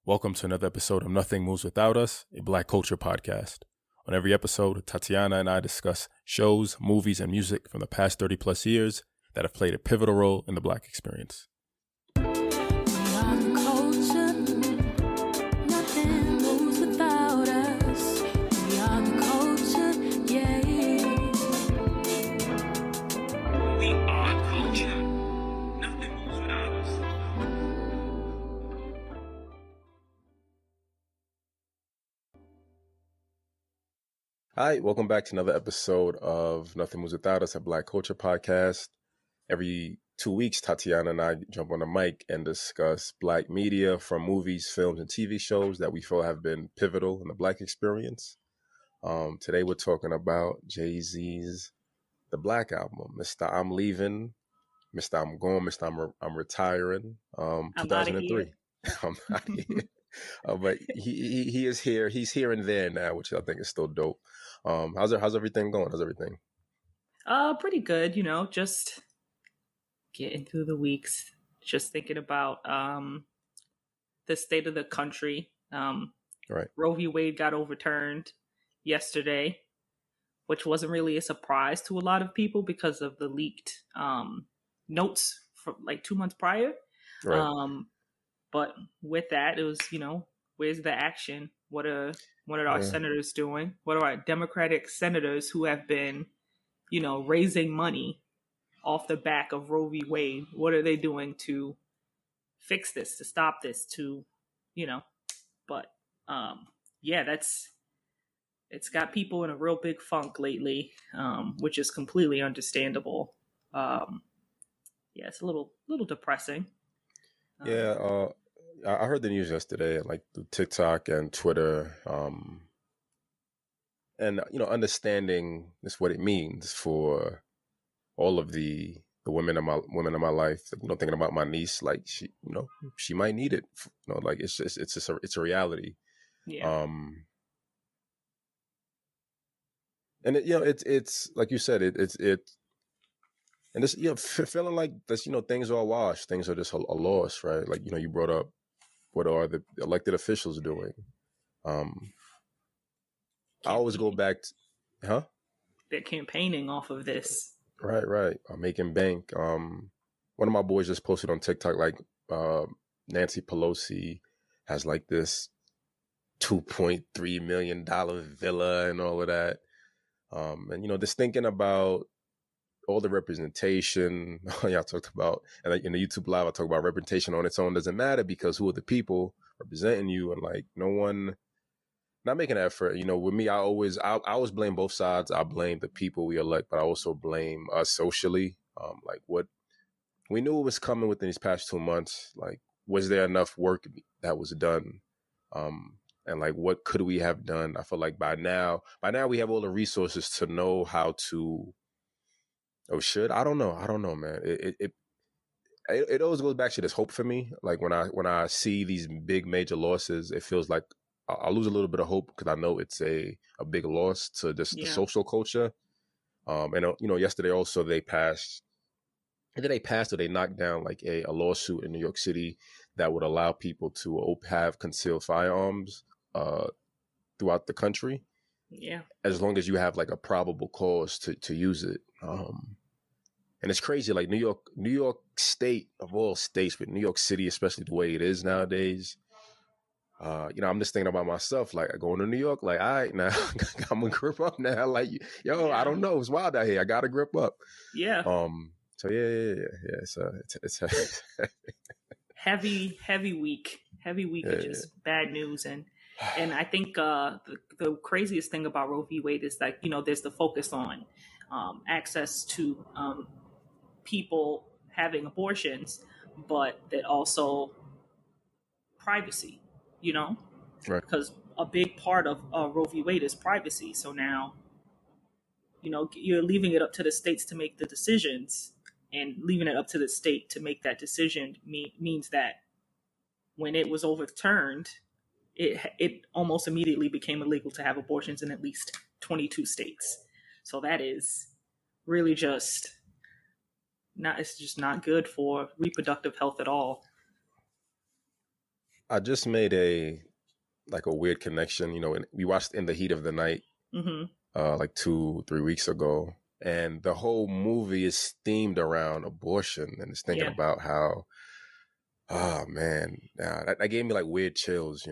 Welcome to another episode of Nothing Moves Without Us, a Black culture podcast. On every episode, Tatiana and I discuss shows, movies, and music from the past 30 plus years that have played a pivotal role in the Black experience. Hi, welcome back to another episode of Nothing Moves Without Us, a Black culture podcast. Every 2 weeks, Tatiana and I jump on the mic and discuss Black media from movies, films, and TV shows that we feel have been pivotal in the Black experience. Today, we're talking about Jay-Z's The Black Album, Mr. I'm Leaving, Mr. I'm Going, Mr. I'm Retiring, 2003. I'm not here. But he is here. He's here and there now, which I think is still dope. How's everything going? How's everything? Pretty good, just getting through the weeks, just thinking about the state of the country. Right. Roe v. Wade got overturned yesterday, which wasn't really a surprise to a lot of people because of the leaked notes from like 2 months prior. Right. But with that, it was, where's the action? What are our senators doing? What are our Democratic senators who have been, raising money off the back of Roe v. Wade? What are they doing to fix this, to stop this, but it's got people in a real big funk lately, which is completely understandable. It's a little depressing. I heard the news yesterday, like TikTok and Twitter, and understanding just what it means for all of the women in my life. Thinking about my niece, like she might need it. Like it's a reality. Yeah. And it's like you said, it's and it's feeling like this. Things are washed. Things are just a loss, right? Like you brought up. What are the elected officials doing? I always go back to, They're campaigning off of this. Right. Making bank. One of my boys just posted on TikTok, like Nancy Pelosi has like this $2.3 million villa and all of that. And just thinking about all the representation y'all talked about, and like in the YouTube live, I talk about representation on its own doesn't matter because who are the people representing you, and like no one not making an effort. With me, I always blame both sides. I blame the people we elect, but I also blame us socially. Like what we knew was coming within these past 2 months. Like, was there enough work that was done? And like, what could we have done? I feel like by now we have all the resources to know how to. Oh, should I don't know, man. It always goes back to this hope for me. Like when I see these big major losses, it feels like I lose a little bit of hope because I know it's a big loss to just the social culture. And yesterday also they passed. Either they passed or they knocked down like a lawsuit in New York City that would allow people to have concealed firearms throughout the country. Yeah. As long as you have like a probable cause to use it. And it's crazy, like New York State of all states, but New York City, especially the way it is nowadays. I'm just thinking about myself, like going to New York, like, all right, now I'm gonna grip up now. Like, I don't know, it's wild out here. I gotta grip up. Yeah. So yeah. It's heavy week of just bad news, and I think the craziest thing about Roe v. Wade is like there's the focus on access to people having abortions, but that also privacy, right. Because a big part of Roe v. Wade is privacy. So now, you're leaving it up to the states to make the decisions, and leaving it up to the state to make that decision means that when it was overturned, it almost immediately became illegal to have abortions in at least 22 states. So that is really just not good for reproductive health at all. I just made a weird connection. We watched In the Heat of the Night like 2-3 weeks ago, and the whole movie is themed around abortion, and it's thinking Yeah. about how, oh man, that gave me like weird chills,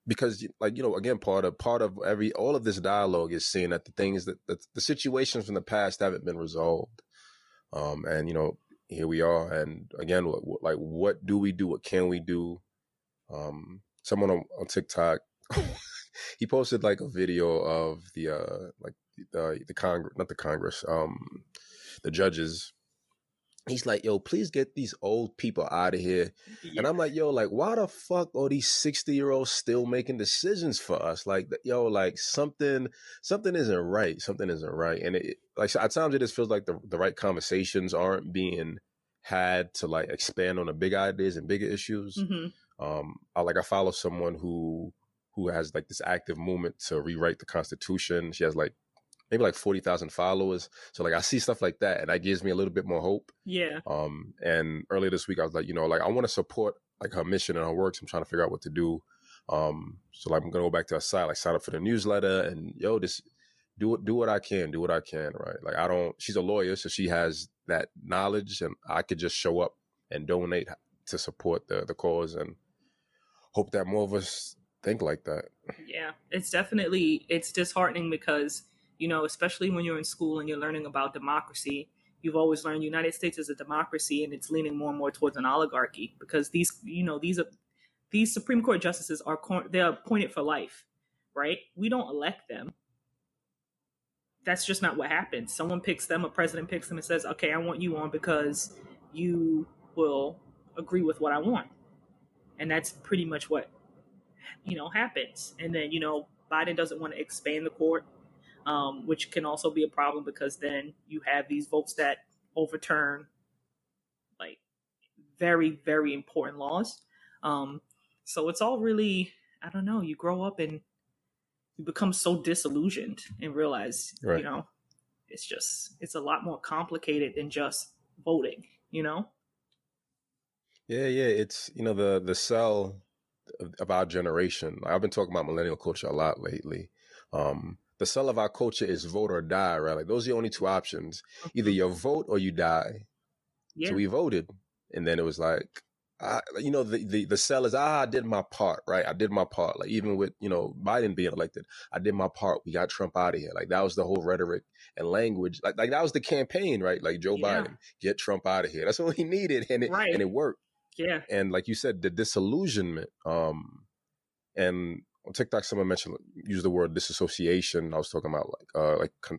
because again, part of all of this dialogue is seeing that the things that the situations from the past haven't been resolved, and here we are, and again, what do we do? What can we do? Someone on TikTok, he posted like a video of the Congress, not the Congress, the judges. He's like, yo, please get these old people out of here. Yeah. And I'm like, yo, like, why the fuck are these 60-year-olds still making decisions for us? Like, yo, like something isn't right. Something isn't right. And it like at times it just feels like the right conversations aren't being had to like expand on the big ideas and bigger issues. I follow someone who has like this active movement to rewrite the Constitution. She has like maybe like 40,000 followers. So like I see stuff like that, and that gives me a little bit more hope. Yeah. And earlier this week I was like, I want to support like her mission and her work. So I'm trying to figure out what to do. So like I'm gonna go back to her site, like sign up for the newsletter, and just do what I can, right? Like she's a lawyer, so she has that knowledge, and I could just show up and donate to support the cause, and hope that more of us think like that. Yeah, it's disheartening because, especially when you're in school and you're learning about democracy, you've always learned the United States is a democracy, and it's leaning more and more towards an oligarchy because these Supreme Court justices they're appointed for life, right? We don't elect them. That's just not what happens. Someone picks them, a president picks them and says, okay, I want you on because you will agree with what I want. And that's pretty much what happens. And then Biden doesn't want to expand the court, which can also be a problem because then you have these votes that overturn like very, very important laws. So it's all really, I don't know, you grow up and you become so disillusioned and realize Right. It's a lot more complicated than just voting. Yeah, it's the cell of our generation. I've been talking about millennial culture a lot lately. The cell of our culture is vote or die, right? Like those are the only two options. Either you vote or you die. Yeah. So we voted, and then it was like, the cell is, I did my part, right? I did my part. Like even with Biden being elected, I did my part. We got Trump out of here. Like that was the whole rhetoric and language. Like that was the campaign, right? Like Joe Biden, get Trump out of here. That's what he needed, and it worked. Yeah. And like you said, the disillusionment. And on TikTok, someone used the word disassociation. I was talking about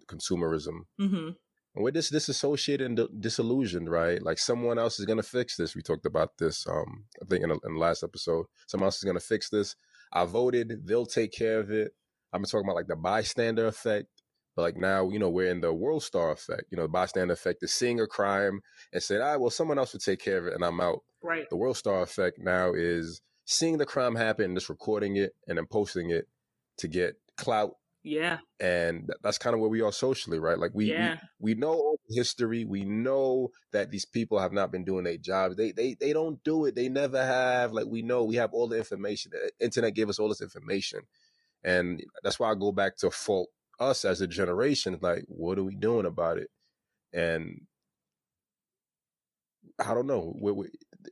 consumerism. And we're just disassociated and disillusioned, right? Like someone else is gonna fix this. We talked about this, I think in the last episode. Someone else is gonna fix this. I voted. They'll take care of it. I've been talking about like the bystander effect. But like now, we're in the world star effect. The bystander effect is seeing a crime and saying, well, someone else will take care of it and I'm out. Right. The world star effect now is seeing the crime happen and just recording it and then posting it to get clout. Yeah. And that's kind of where we are socially, right? Like we know all the history. We know that these people have not been doing their jobs. They don't do it. They never have. Like we know, we have all the information. The internet gave us all this information. And that's why I go back to fault us as a generation. Like, what are we doing about it? And I don't know.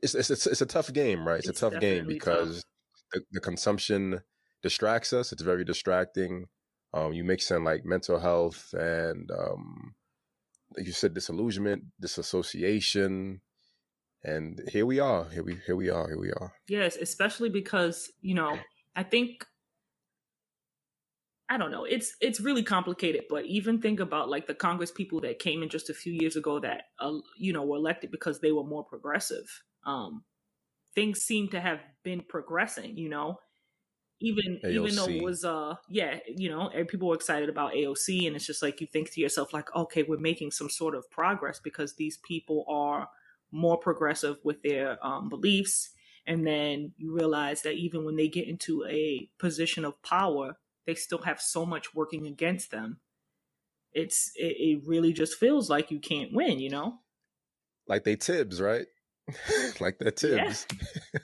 It's a tough game, right? It's a tough game because the consumption distracts us. It's very distracting. You mix in like mental health and like you said, disillusionment, disassociation, and here we are. Here we are. Yes, especially because I think, I don't know, it's really complicated. But even think about like the Congress people that came in just a few years ago that were elected because they were more progressive. Things seem to have been progressing. Even though it was people were excited about AOC, and it's just like you think to yourself like, okay, we're making some sort of progress because these people are more progressive with their beliefs. And then you realize that even when they get into a position of power, they still have so much working against them. It really just feels like you can't win, like they Tibbs, right? Like they're Tibbs. Yeah.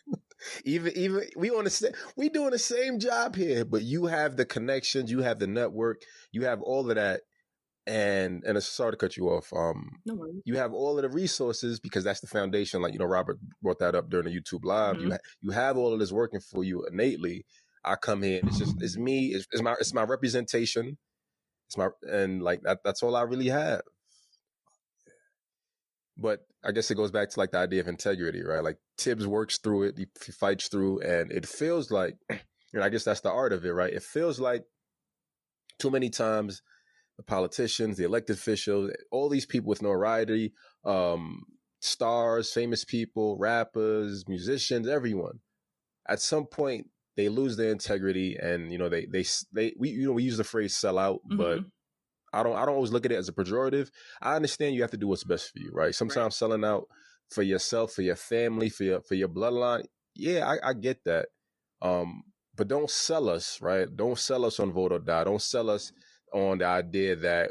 even we doing the same job here, but you have the connections, you have the network, you have all of that. And it's sorry to cut you off. No worries. You have all of the resources because that's the foundation. Like, Robert brought that up during the YouTube live. Mm-hmm. You have all of this working for you innately. I come here and it's me. It's my representation. And like that's all I really have. But I guess it goes back to like the idea of integrity, right? Like Tibbs works through it, he fights through, and it feels like, I guess that's the art of it, right? It feels like too many times the politicians, the elected officials, all these people with notoriety, stars, famous people, rappers, musicians, everyone, at some point they lose their integrity, and we use the phrase "sell out," Mm-hmm. but I don't always look at it as a pejorative. I understand you have to do what's best for you, right? Sometimes selling out for yourself, for your family, for your bloodline. Yeah, I get that. But don't sell us, right? Don't sell us on vote or die. Don't sell us on the idea that,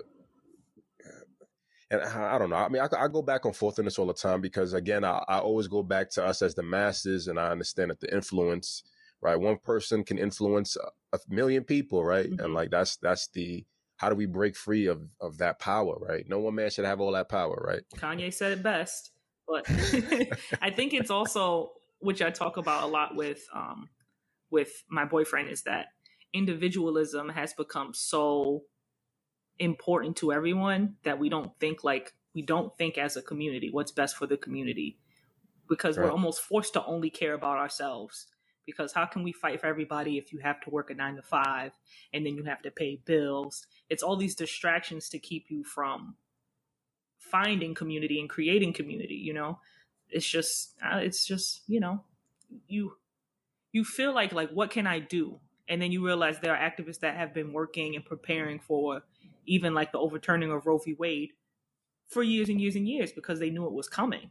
and I don't know. I mean, I go back and forth on this all the time because, again, I always go back to us as the masses, and I understand that the influence, right? One person can influence a million people, right? Mm-hmm. And like that's the, how do we break free of that power, right? No one man should have all that power, right? Kanye said it best, but I think it's also, which I talk about a lot with my boyfriend, is that individualism has become so important to everyone that we don't think as a community what's best for the community, because we're almost forced to only care about ourselves. Because how can we fight for everybody if you have to work a 9 to 5 and then you have to pay bills? It's all these distractions to keep you from finding community and creating community. It's just you feel like what can I do? And then you realize there are activists that have been working and preparing for even like the overturning of Roe v. Wade for years and years and years because they knew it was coming,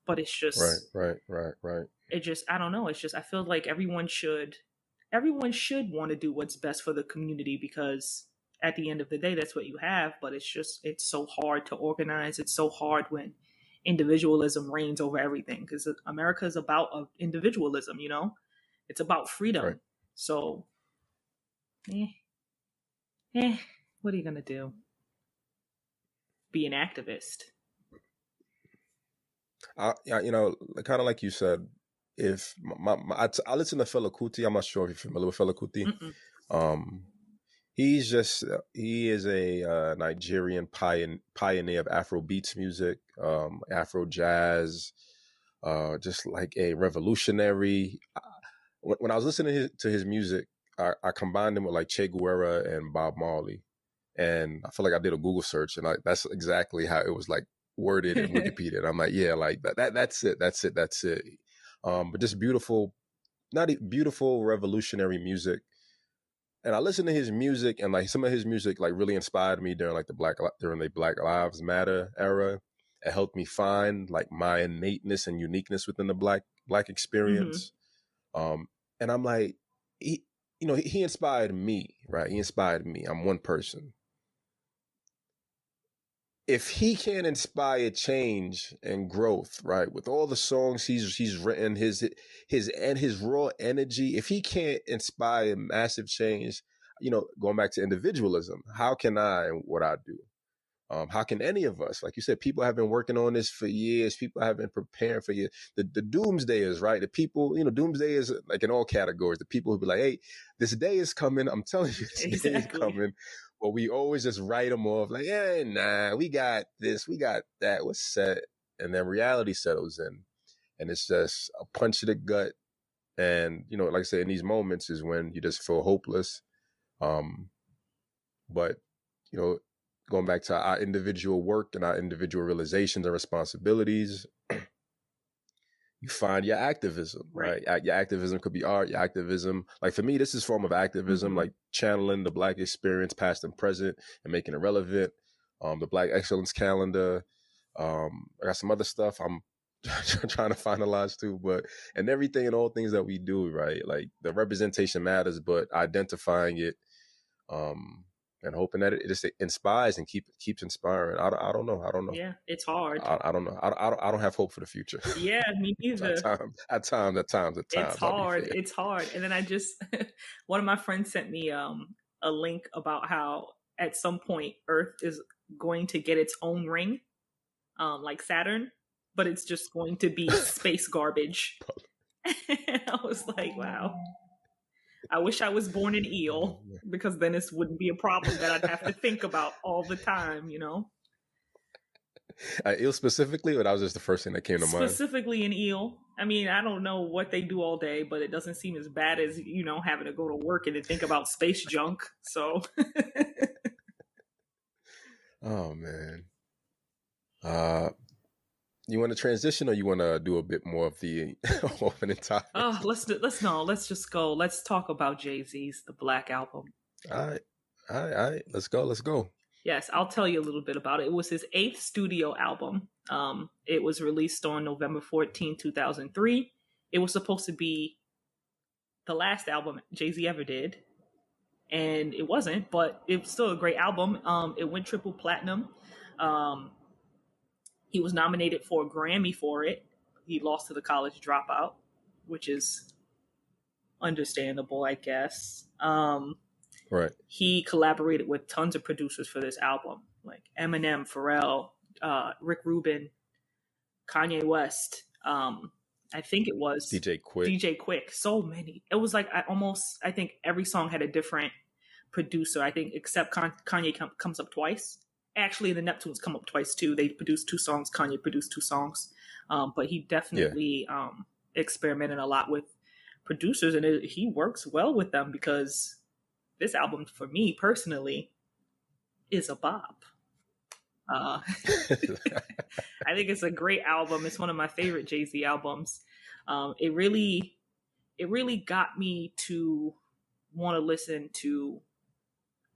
but it's just right. It just, I don't know. It's just, I feel like everyone should want to do what's best for the community, because at the end of the day, that's what you have. But it's so hard to organize. It's so hard when individualism reigns over everything, because America is about individualism, it's about freedom. Right. So, what are you going to do? Be an activist. Kind of like you said, if I listen to Fela Kuti. I'm not sure if you're familiar with Fela Kuti. He is a Nigerian pioneer of Afro beats music, Afro jazz, just like a revolutionary. When I was listening to his music, I combined him with like Che Guevara and Bob Marley, and I feel like I did a Google search, and that's exactly how it was like worded in Wikipedia. And I'm like, yeah, like that's it. But just beautiful revolutionary music. And I listened to his music, and like some of his music like really inspired me during the Black Lives Matter era. It helped me find like my innateness and uniqueness within the black experience. And I'm like, he inspired me, right? He inspired me. I'm one person. If he can't inspire change and growth, right, with all the songs he's written, his raw energy, if he can't inspire massive change, going back to individualism, how can I and what I do? How can any of us? Like you said, people have been working on this for years. People have been preparing for years. The doomsdayers, right? The people, doomsdayers, like in all categories, the people who be like, hey, this day is coming. I'm telling you, this day is coming. But we always just write them off like, yeah, nah, we got this, we got that, what's set. And then reality settles in. And it's just a punch to the gut. And, like I said, in these moments is when you just feel hopeless. But, going back to our individual work and our individual realizations and responsibilities, you find your activism, right? Your activism could be art, your activism. Like for me, this is a form of activism, like channeling the Black experience, past and present, and making it relevant. The Black Excellence Calendar. I got some other stuff I'm trying to finalize too, and everything and all things that we do, right? Like the representation matters, but identifying it, and hoping that it just inspires and keeps inspiring. I don't know. I don't know. Yeah, it's hard. I don't know. I don't have hope for the future. Yeah, me neither. At times. It's I'll be hard. fair. It's hard. And then I just, one of my friends sent me a link about how at some point Earth is going to get its own ring, like Saturn, but it's just going to be space garbage. I was like, wow. I wish I was born an eel, because then this wouldn't be a problem that I'd have to think about all the time, you know? Eel specifically, or that was just the first thing that came to mind? Specifically an eel. I mean, I don't know what they do all day, but it doesn't seem as bad as, you know, having to go to work and then think about space junk. So. Oh, man. You want to transition, or you want to do a bit more of the opening topic? Oh, let's just go. Let's talk about Jay-Z's The Black Album. All right. Let's go. Yes, I'll tell you a little bit about it. It was his 8th studio album. It was released on November 14, 2003. It was supposed to be the last album Jay-Z ever did, and it wasn't, but it was still a great album. It went triple platinum. He was nominated for a Grammy for it. He lost to The College Dropout, which is understandable, I guess. Right. He collaborated with tons of producers for this album, like Eminem, Pharrell, Rick Rubin, Kanye West. I think it was DJ Quick. So many. It was like I think every song had a different producer. I think except Kanye comes up twice. Actually, the Neptunes come up twice too. They produced 2 songs. Kanye produced 2 songs. But he definitely experimented a lot with producers, and he works well with them, because this album, for me personally, is a bop. I think it's a great album. It's one of my favorite Jay-Z albums. It really got me to want to listen to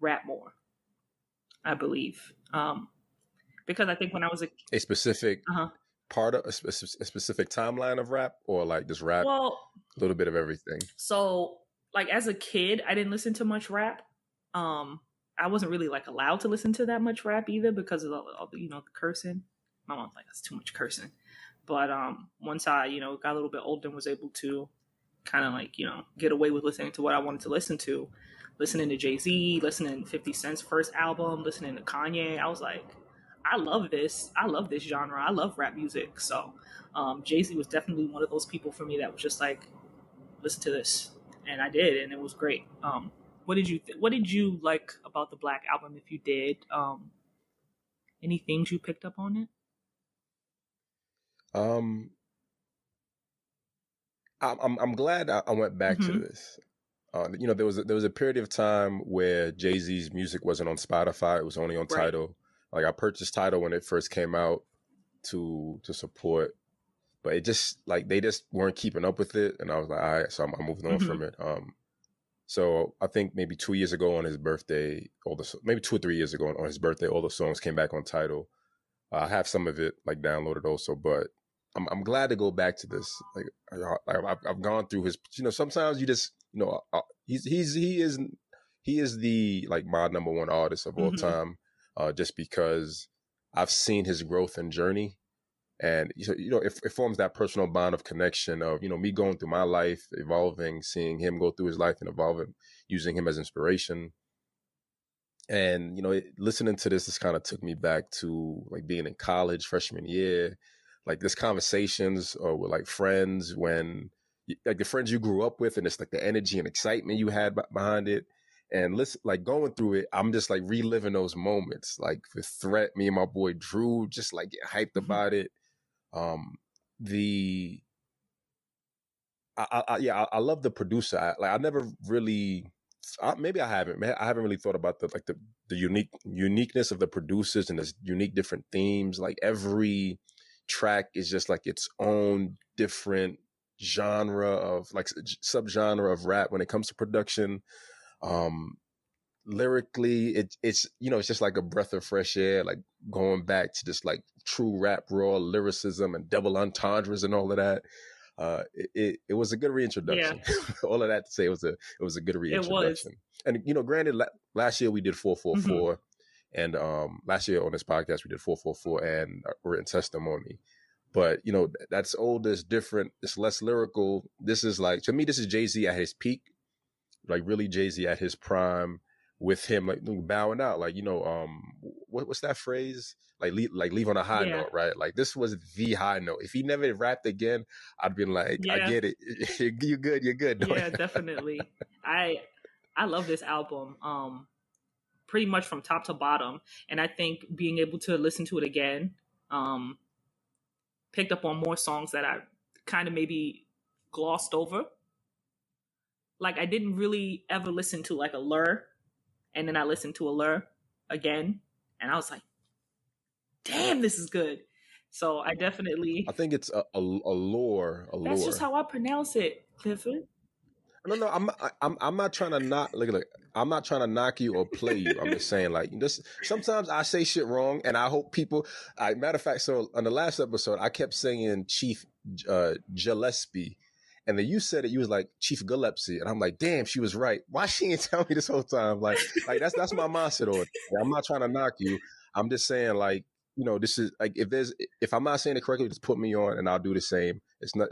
rap more, I believe. Because I think when I was a specific part of a specific timeline of rap, or like just rap, a little bit of everything. So, like, as a kid, I didn't listen to much rap. I wasn't really like allowed to listen to that much rap either, because of the cursing. My mom's like, that's too much cursing. But once I got a little bit older and was able to kind of like get away with listening to what I wanted to listen to, listening to Jay-Z, listening to 50 Cent's first album, listening to Kanye, I was like, I love this genre. I love rap music. So Jay-Z was definitely one of those people for me that was just like, listen to this. And I did, and it was great. What did you like about the Black Album, if you did? Any things you picked up on it? I'm glad I went back to this. There was a period of time where Jay-Z's music wasn't on Spotify. It was only on Tidal. Like, I purchased Tidal when it first came out to support, but it just like they just weren't keeping up with it, and I was like, all right, so I'm moving on from it. So I think maybe 2 years ago on his birthday, maybe 2 or 3 years ago on his birthday, all the songs came back on Tidal. I have some of it like downloaded also, but I'm glad to go back to this. Like, I've gone through his. Sometimes you just he is the like my number one artist of all time, just because I've seen his growth and journey. And, it forms that personal bond of connection of, me going through my life, evolving, seeing him go through his life and evolving, using him as inspiration. And, listening to this kind of took me back to like being in college, freshman year, like this conversations with like friends when like the friends you grew up with, and it's like the energy and excitement you had behind it. And listen, like going through it, I'm just like reliving those moments, like the Threat, me and my boy Drew, just like get hyped about it. I love the producer. I never really, maybe I haven't really thought about the uniqueness of the producers and the unique different themes. Like every track is just like its own different genre of like subgenre of rap when it comes to production. Lyrically, it's just like a breath of fresh air, like going back to just like true rap, raw lyricism and double entendres and all of that. it was a good reintroduction. All of that to say, it was a good reintroduction. And granted, last year we did 444, and last year on this podcast we did 444 and written testimony. But that's old, it's different, it's less lyrical. This is like, to me, this is Jay-Z at his peak, like really Jay-Z at his prime, with him like bowing out, like what's that phrase? Like leave on a high note, right? Like this was the high note. If he never rapped again, I'd been like, I get it. You're good. Yeah, definitely. I love this album, pretty much from top to bottom. And I think being able to listen to it again, picked up on more songs that I kind of maybe glossed over. Like I didn't really ever listen to like Allure, and then I listened to Allure again, and I was like, damn, this is good. So I think it's Allure. That's just how I pronounce it, Clifford. No, I'm not trying to knock. Look, I'm not trying to knock you or play you. I'm just saying, like, this. Sometimes I say shit wrong, and I hope people. Matter of fact, so on the last episode, I kept saying Chief Gillespie, and then you said it. You was like Chief Gillespie, and I'm like, damn, she was right. Why she didn't tell me this whole time? Like that's my mindset on it. I'm not trying to knock you. I'm just saying, like, this is like, if I'm not saying it correctly, just put me on, and I'll do the same. It's not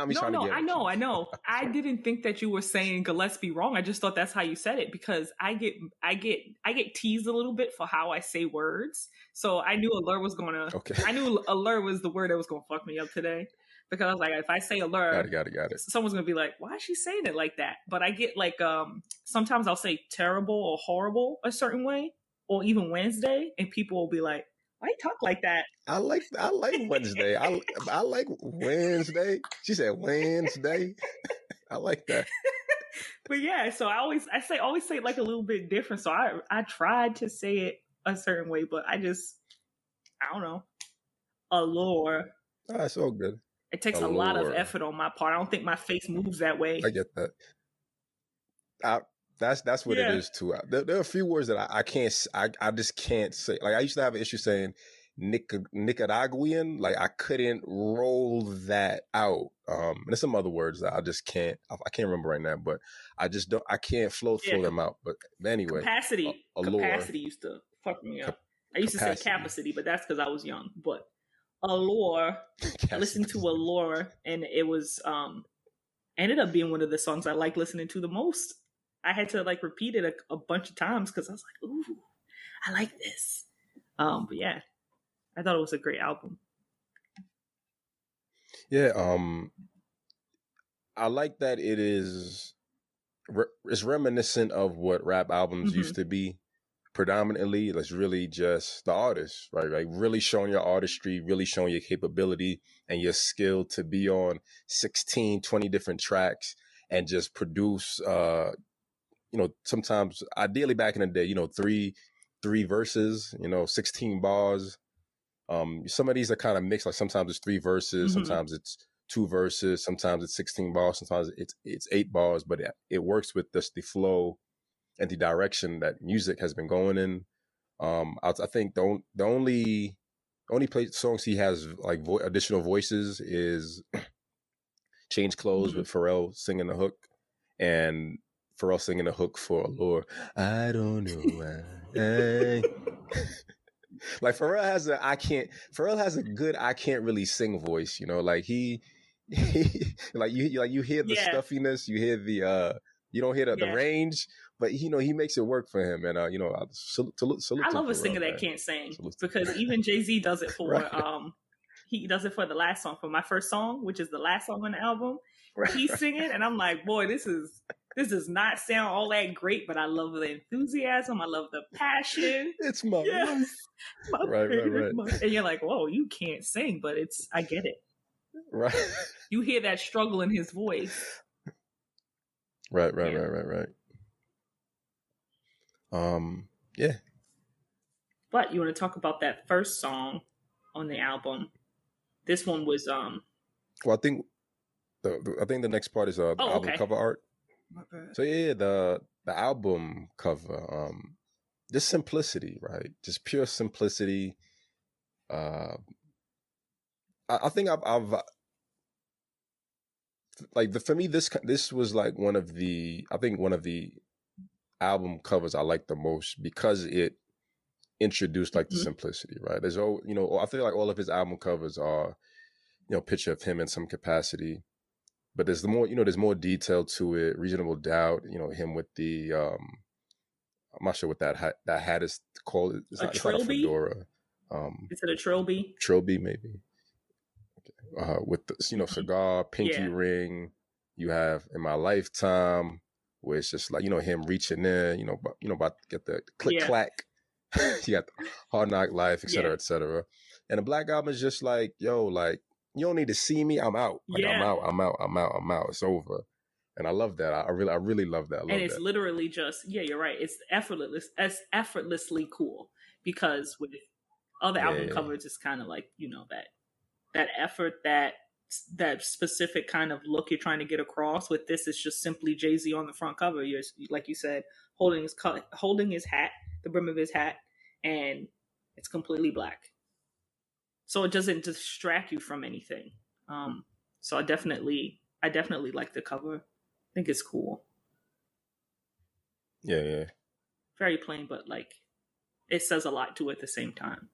me trying to get. I know. I didn't think that you were saying Gillespie wrong. I just thought that's how you said it, because I get teased a little bit for how I say words. So I knew Allure was gonna. Okay. I knew Allure was the word that was gonna fuck me up today, because I was like, if I say Allure, got it. Someone's gonna be like, why is she saying it like that? But I get like sometimes I'll say terrible or horrible a certain way, or even Wednesday, and people will be like, why you talk like that? I like Wednesday. I like Wednesday. She said Wednesday. I like that. But yeah, so I always say it like a little bit different. So I tried to say it a certain way, but I don't know. Allure. It's all good. It takes Allure. A lot of effort on my part. I don't think my face moves that way. I get that. That's what it is too. There are a few words that I can't. I just can't say. Like I used to have an issue saying Nicaraguan. Like I couldn't roll that out. And there's some other words that I just can't. I can't remember right now, but I just don't. I can't flow them out. But anyway, capacity used to fuck me up. I used to say capacity, but that's because I was young. But Allure, I listened to Allure, and it was ended up being one of the songs I like listening to the most. I had to like repeat it a bunch of times because I was like, ooh, I like this. But yeah, I thought it was a great album. Yeah, I like that it is. It's reminiscent of what rap albums used to be. Predominantly, it's really just the artist, right? Like really showing your artistry, really showing your capability and your skill to be on 16, 20 different tracks and just produce. Sometimes ideally back in the day, three verses, 16 bars. Some of these are kind of mixed. Like sometimes it's 3 verses, sometimes it's 2 verses, sometimes it's 16 bars, sometimes it's 8 bars, but it works with the flow and the direction that music has been going in. I think the only songs he has like additional voices is Change Clothes with Pharrell singing the hook, and Pharrell singing the hook for Allure. I don't know why. Like Pharrell has a good I can't really sing voice, like he like you hear the stuffiness, you hear the you don't hear the range, but he makes it work for him, and salute I love a singer that can't sing, because even Jay-Z does it for right. He does it for the last song, for My First Song, which is the last song on the album. Right. He's singing, and I'm like, boy, this does not sound all that great, but I love the enthusiasm. I love the passion. It's my life. Right. And you're like, whoa, you can't sing, but I get it. Right. You hear that struggle in his voice. Right. Yeah. But you want to talk about that first song on the album? This one was Well, I think the next part is the album cover art. So yeah, the album cover, just simplicity, right? Just pure simplicity. I think I've for me, this was like one of the album covers I like the most because it introduced like the simplicity, right? There's I feel like all of his album covers are, picture of him in some capacity, but there's there's more detail to it. Reasonable Doubt, him with the I'm not sure what that hat is called. It's not a fedora. Is it a trilby? Trilby, maybe. With the cigar, pinky ring. You have In My Lifetime, where it's just like him reaching in, about to get the click clack. You got the Hard Knock Life, et cetera, et cetera. And the Black Album is just like, like, you don't need to see me. I'm out. Like, I'm out. It's over. And I love that. I really love that. And it's literally just, you're right. It's effortlessly cool, because with other album covers, it's kind of like, that effort, that specific kind of look you're trying to get across. With this, it's just simply Jay-Z on the front cover. You're, like you said, holding his hat, the brim of his hat, and it's completely black. So it doesn't distract you from anything. So I definitely like the cover. I think it's cool. Yeah. Very plain, but like it says a lot to it at the same time.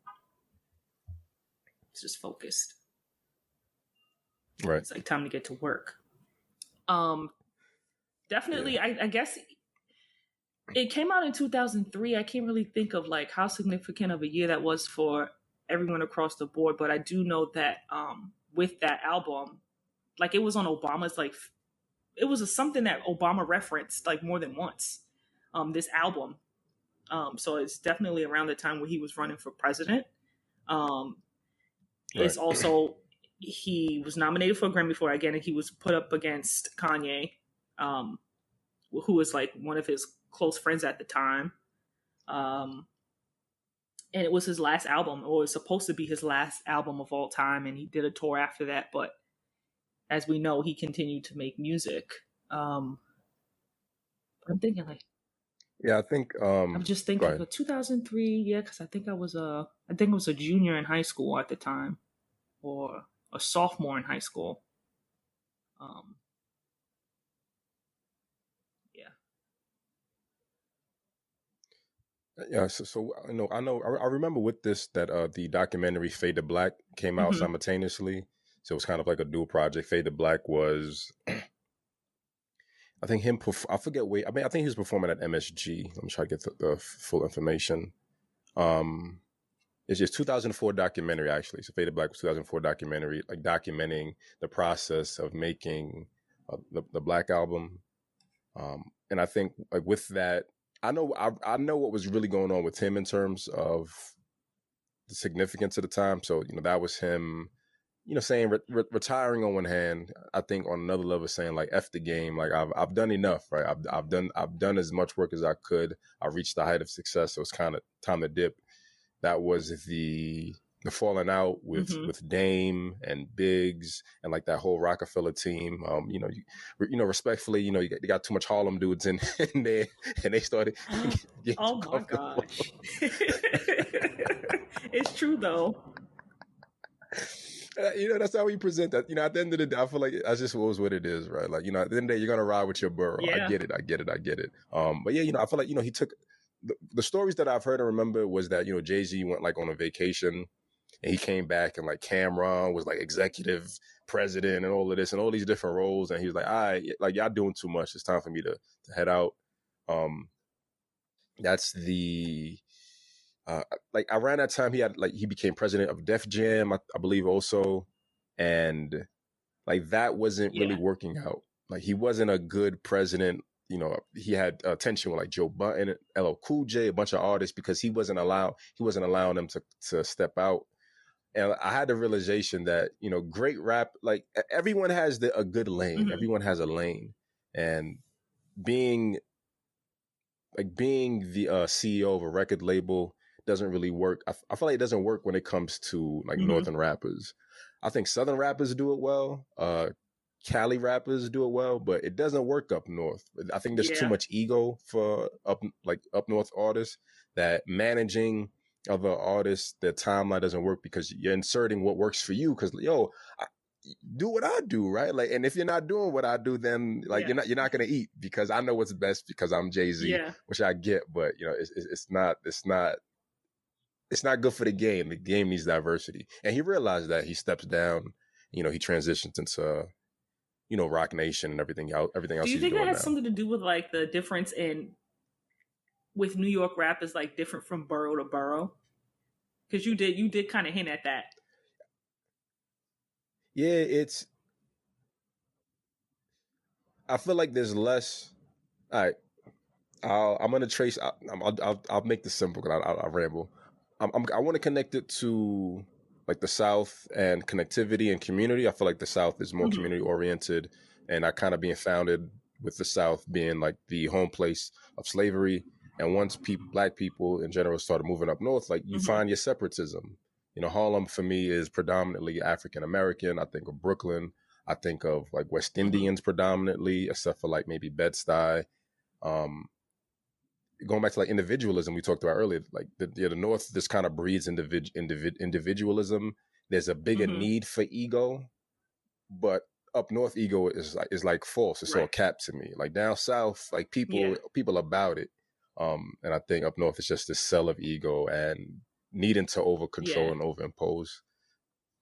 It's just focused. Right. It's like time to get to work. Definitely, I guess it came out in 2003. I can't really think of like how significant of a year that was for everyone across the board, but I do know that with that album, like it was on Obama's, like it was something that Obama referenced like more than once. This album, so it's definitely around the time where he was running for president. It's also, he was nominated for a Grammy for it again, and he was put up against Kanye, who was like one of his close friends at the time. And it was his last album, or it was supposed to be his last album of all time, and he did a tour after that. But as we know, he continued to make music. I'm thinking like, I think I'm just thinking of 2003, because I think it was a junior in high school at the time, or a sophomore in high school. So I remember with this that the documentary Fade to Black came out simultaneously, so it was kind of like a dual project. Fade to Black was I think I forget where, I think he was performing at MSG. Let me try to get the full information. It's just 2004 documentary, actually. So Fade to Black was 2004 documentary, like documenting the process of making the Black Album. And I think like with that, I know what was really going on with him in terms of the significance of the time. So, that was him, saying retiring on one hand. I think on another level, saying like F the game, like I've done enough, right? I've done as much work as I could. I reached the height of success, so it's kind of time to dip. That was the falling out with Dame and Biggs and like that whole Rockefeller team. Respectfully, you got too much Harlem dudes in there, and they started. Oh my gosh, it's true though. That's how we present that. At the end of the day, I feel like that's just what it is, right? Like, at the end of the day, you're gonna ride with your burro. Yeah. I get it. But yeah, I feel like he took the stories that I've heard and remember was that Jay-Z went like on a vacation. And he came back and like Cameron was like executive president and all of this and all these different roles. And he was like, all right, like y'all doing too much. It's time for me to head out. That's the, like around that time he became president of Def Jam, I believe also. And like that wasn't really working out. Like he wasn't a good president. He had tension with like Joe Budden, LL Cool J, a bunch of artists because he wasn't allowing them to step out. And I had the realization that, great rap, like everyone has a good lane. Everyone has a lane. And being the CEO of a record label doesn't really work. I feel like it doesn't work when it comes to like Northern rappers. I think Southern rappers do it well. Cali rappers do it well, but it doesn't work up north. I think there's too much ego for up north artists that managing other artists, their timeline doesn't work because you're inserting what works for you. Because do what I do, right? Like, and if you're not doing what I do, then like you're not gonna eat, because I know what's best because I'm Jay-Z, which I get, but it's not good for the game. The game needs diversity, and he realized that. He steps down. He transitions into Rock Nation and everything else. Do you think that has something to do with like the difference with New York rap is like different from borough to borough? Because you did kind of hint at that. Yeah, I feel like there's less. All right, I'm gonna trace. I'll make this simple because I'll ramble. I want to connect it to like the South and connectivity and community. I feel like the South is more community oriented, and I kind of being founded with the South being like the home place of slavery. And once Black people in general started moving up north, like you find your separatism. Harlem for me is predominantly African American. I think of Brooklyn. I think of like West Indians predominantly, except for like maybe Bed-Stuy. Going back to like individualism we talked about earlier, like the North, this kind of breeds individualism. There's a bigger need for ego, but up north ego is like false. It's all cap to me. Like down south, like people about it. And I think up north it's just this cell of ego and needing to over control and over impose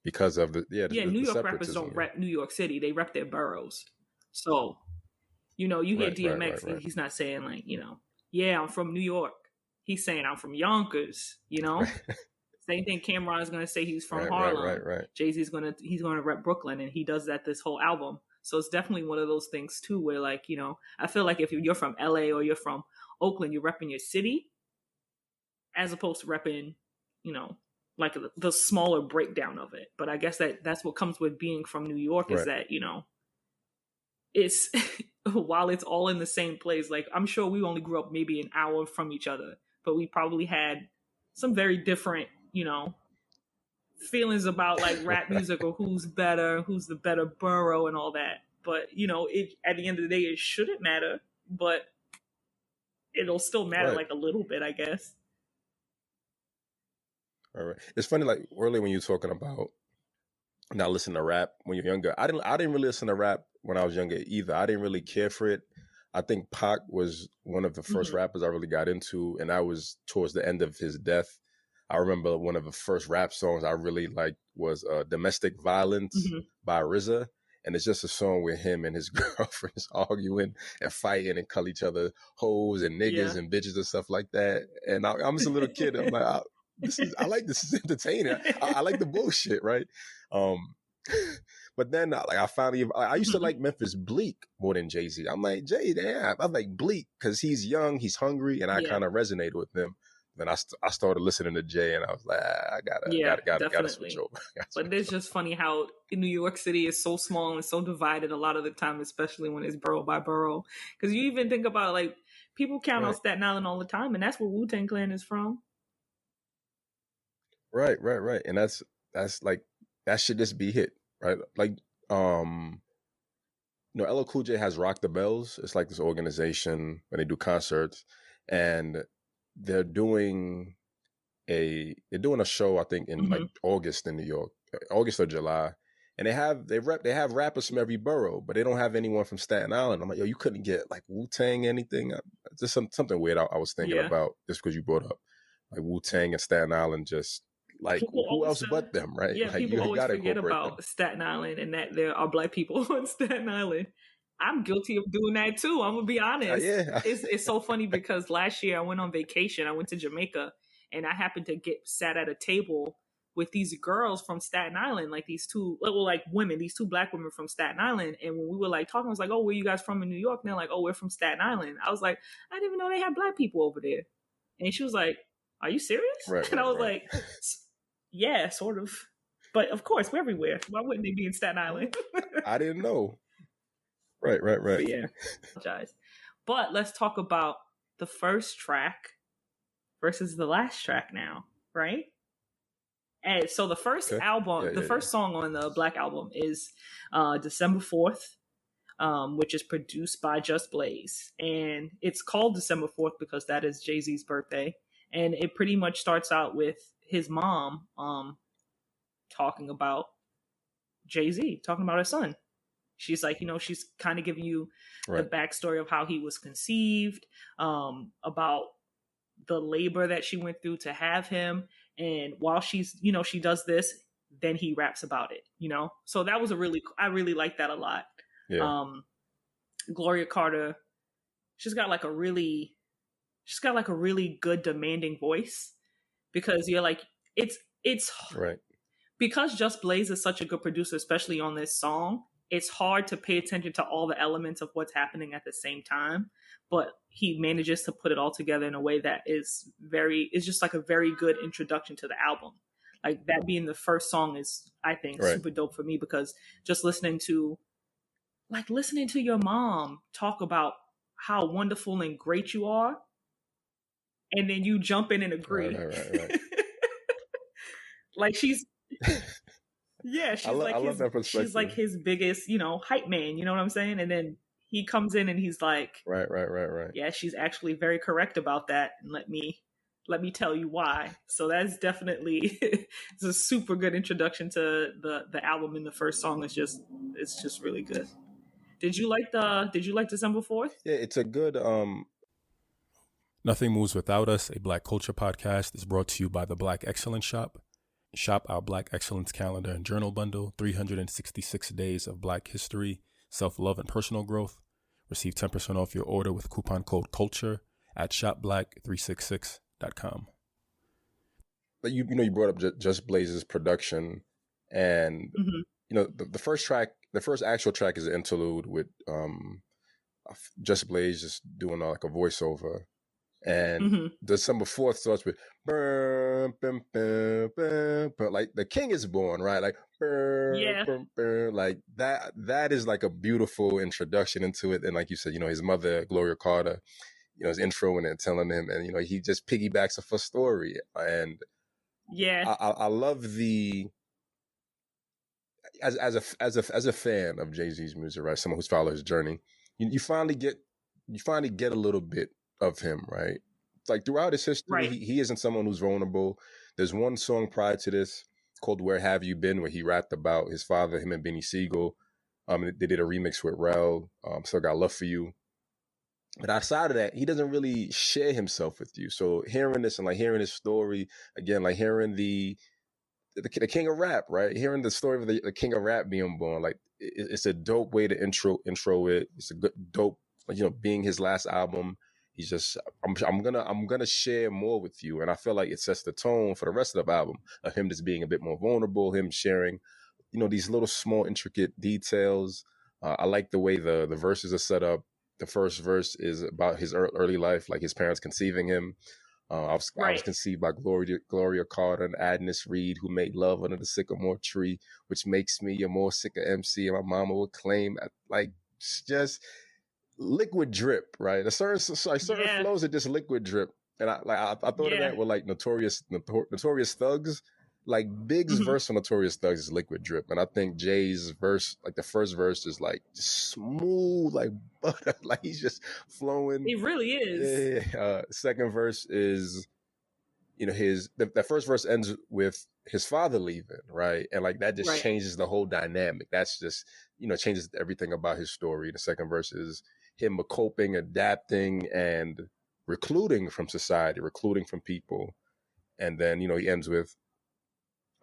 because of the New York rappers don't rep New York City, they rep their boroughs. So you hear DMX and he's not saying like I'm from New York. He's saying I'm from Yonkers, Same thing Cameron is going to say he's from Harlem. Right. Jay-Z's he's going to rep Brooklyn, and he does that this whole album. So it's definitely one of those things too where like, I feel like if you're from LA or you're from Oakland, you're repping your city as opposed to repping, like the smaller breakdown of it. But I guess that's what comes with being from New York is that, it's while it's all in the same place, like I'm sure we only grew up maybe an hour from each other, but we probably had some very different, feelings about like rap music or who's the better borough and all that. But at the end of the day, it shouldn't matter, but it'll still matter like a little bit, I guess. All right. It's funny, like earlier when you were talking about not listening to rap when you're younger. I didn't really listen to rap when I was younger either. I didn't really care for it. I think Pac was one of the first rappers I really got into, and that was towards the end of his death. I remember one of the first rap songs I really liked was Domestic Violence by RZA. And it's just a song where him and his girlfriends arguing and fighting and call each other hoes and niggas and bitches and stuff like that. And I'm just a little kid. I'm like, I like this is entertaining. I like the bullshit, right? But then I used to like Memphis Bleak more than Jay-Z. I'm like, I like Bleak because he's young, he's hungry, and I kind of resonated with him. Then I started listening to Jay, and I was like, I gotta switch over. But it's just funny how New York City is so small and so divided a lot of the time, especially when it's borough by borough. Because you even think about like people count on Staten Island all the time, and that's where Wu-Tang Clan is from. Right, and that's like that should just be hit, right? Like, LL Cool J has Rock the Bells. It's like this organization when they do concerts, and they're doing a show, I think in like August in New York, August or July, and they have rappers from every borough, but they don't have anyone from Staten Island. I'm like, yo, you couldn't get like Wu-Tang anything? Just something weird I was thinking about just because you brought up like Wu-Tang and Staten Island, just like who else but them, right? Yeah, like, people always forget about them. Staten Island and that there are Black people on Staten Island. I'm guilty of doing that too. I'm gonna be honest. It's so funny because last year I went on vacation. I went to Jamaica, and I happened to get sat at a table with these girls from Staten Island, like these two Black women from Staten Island. And when we were like talking, I was like, "Oh, where you guys from in New York?" And they're like, "Oh, we're from Staten Island." I was like, "I didn't even know they had Black people over there." And she was like, "Are you serious?" And I was like, "Yeah, sort of." But of course, we're everywhere. Why wouldn't they be in Staten Island? I didn't know. Right. But yeah, apologize. But let's talk about the first track versus the last track now, right? And so the first album, first song on the Black album is December 4th, which is produced by Just Blaze. And it's called December 4th because that is Jay-Z's birthday. And it pretty much starts out with his mom talking about Jay-Z, talking about her son. She's like, she's kind of giving you the backstory of how he was conceived, about the labor that she went through to have him. And while she's, she does this, then he raps about it, So that was I really like that a lot. Yeah. Gloria Carter, she's got like a really good demanding voice, because you're like, it's right. Because Just Blaze is such a good producer, especially on this song. It's hard to pay attention to all the elements of what's happening at the same time, but he manages to put it all together in a way that is just like a very good introduction to the album. Like that being the first song is, I think, super dope for me, because just listening to your mom talk about how wonderful and great you are, and then you jump in and agree. Right. Like she's she's like his biggest, hype man, you know what I'm saying? And then he comes in and he's like, right. Yeah, she's actually very correct about that, and let me tell you why. So that's definitely it's a super good introduction to the album, and the first song is just really good. Did you like December 4th? Yeah, it's a good Nothing Moves Without Us, a Black culture podcast, is brought to you by the Black Excellence Shop. Shop our Black Excellence calendar and journal bundle, 366 days of Black history, self-love, and personal growth. Receive 10% off your order with coupon code CULTURE at shopblack366.com. But you brought up Just Blaze's production, and the first actual track is an interlude with Just Blaze just doing like a voiceover. And December 4th starts with burn, burn, burn, burn, burn, like the king is born, right? Like burn, burn, burn, like that is like a beautiful introduction into it. And like you said, his mother, Gloria Carter, is introing and telling him, and he just piggybacks off a story. And I love the as a fan of Jay-Z's music, right? Someone who's followed his journey, you finally get a little bit of him, right? Like throughout his history, he isn't someone who's vulnerable. There's one song prior to this called "Where Have You Been," where he rapped about his father, him and Benny Siegel. They did a remix with Rel. Still Got Love for You. But outside of that, he doesn't really share himself with you. So hearing this and like hearing his story again, like hearing the king of rap, right? Hearing the story of the king of rap being born, like it's a dope way to intro it. It's a good dope, being his last album. He's just, I'm gonna share more with you, and I feel like it sets the tone for the rest of the album of him just being a bit more vulnerable, him sharing, these little small intricate details. I like the way the verses are set up. The first verse is about his early life, like his parents conceiving him. I was conceived by Gloria Carter and Agnes Reed, who made love under the sycamore tree, which makes me a more sicker MC. And my mama would claim, like, just liquid drip, right? Certain flows are just liquid drip, and I thought of that with like Notorious Thugs. Like Big's verse on Notorious Thugs is liquid drip, and I think Jay's verse, like the first verse, is like smooth like butter, like he's just flowing. It really is. Second verse is, the first verse ends with his father leaving, right? And like that just changes the whole dynamic. That's just, changes everything about his story. The second verse is him coping, adapting, and recluding from society, recluding from people. And then, he ends with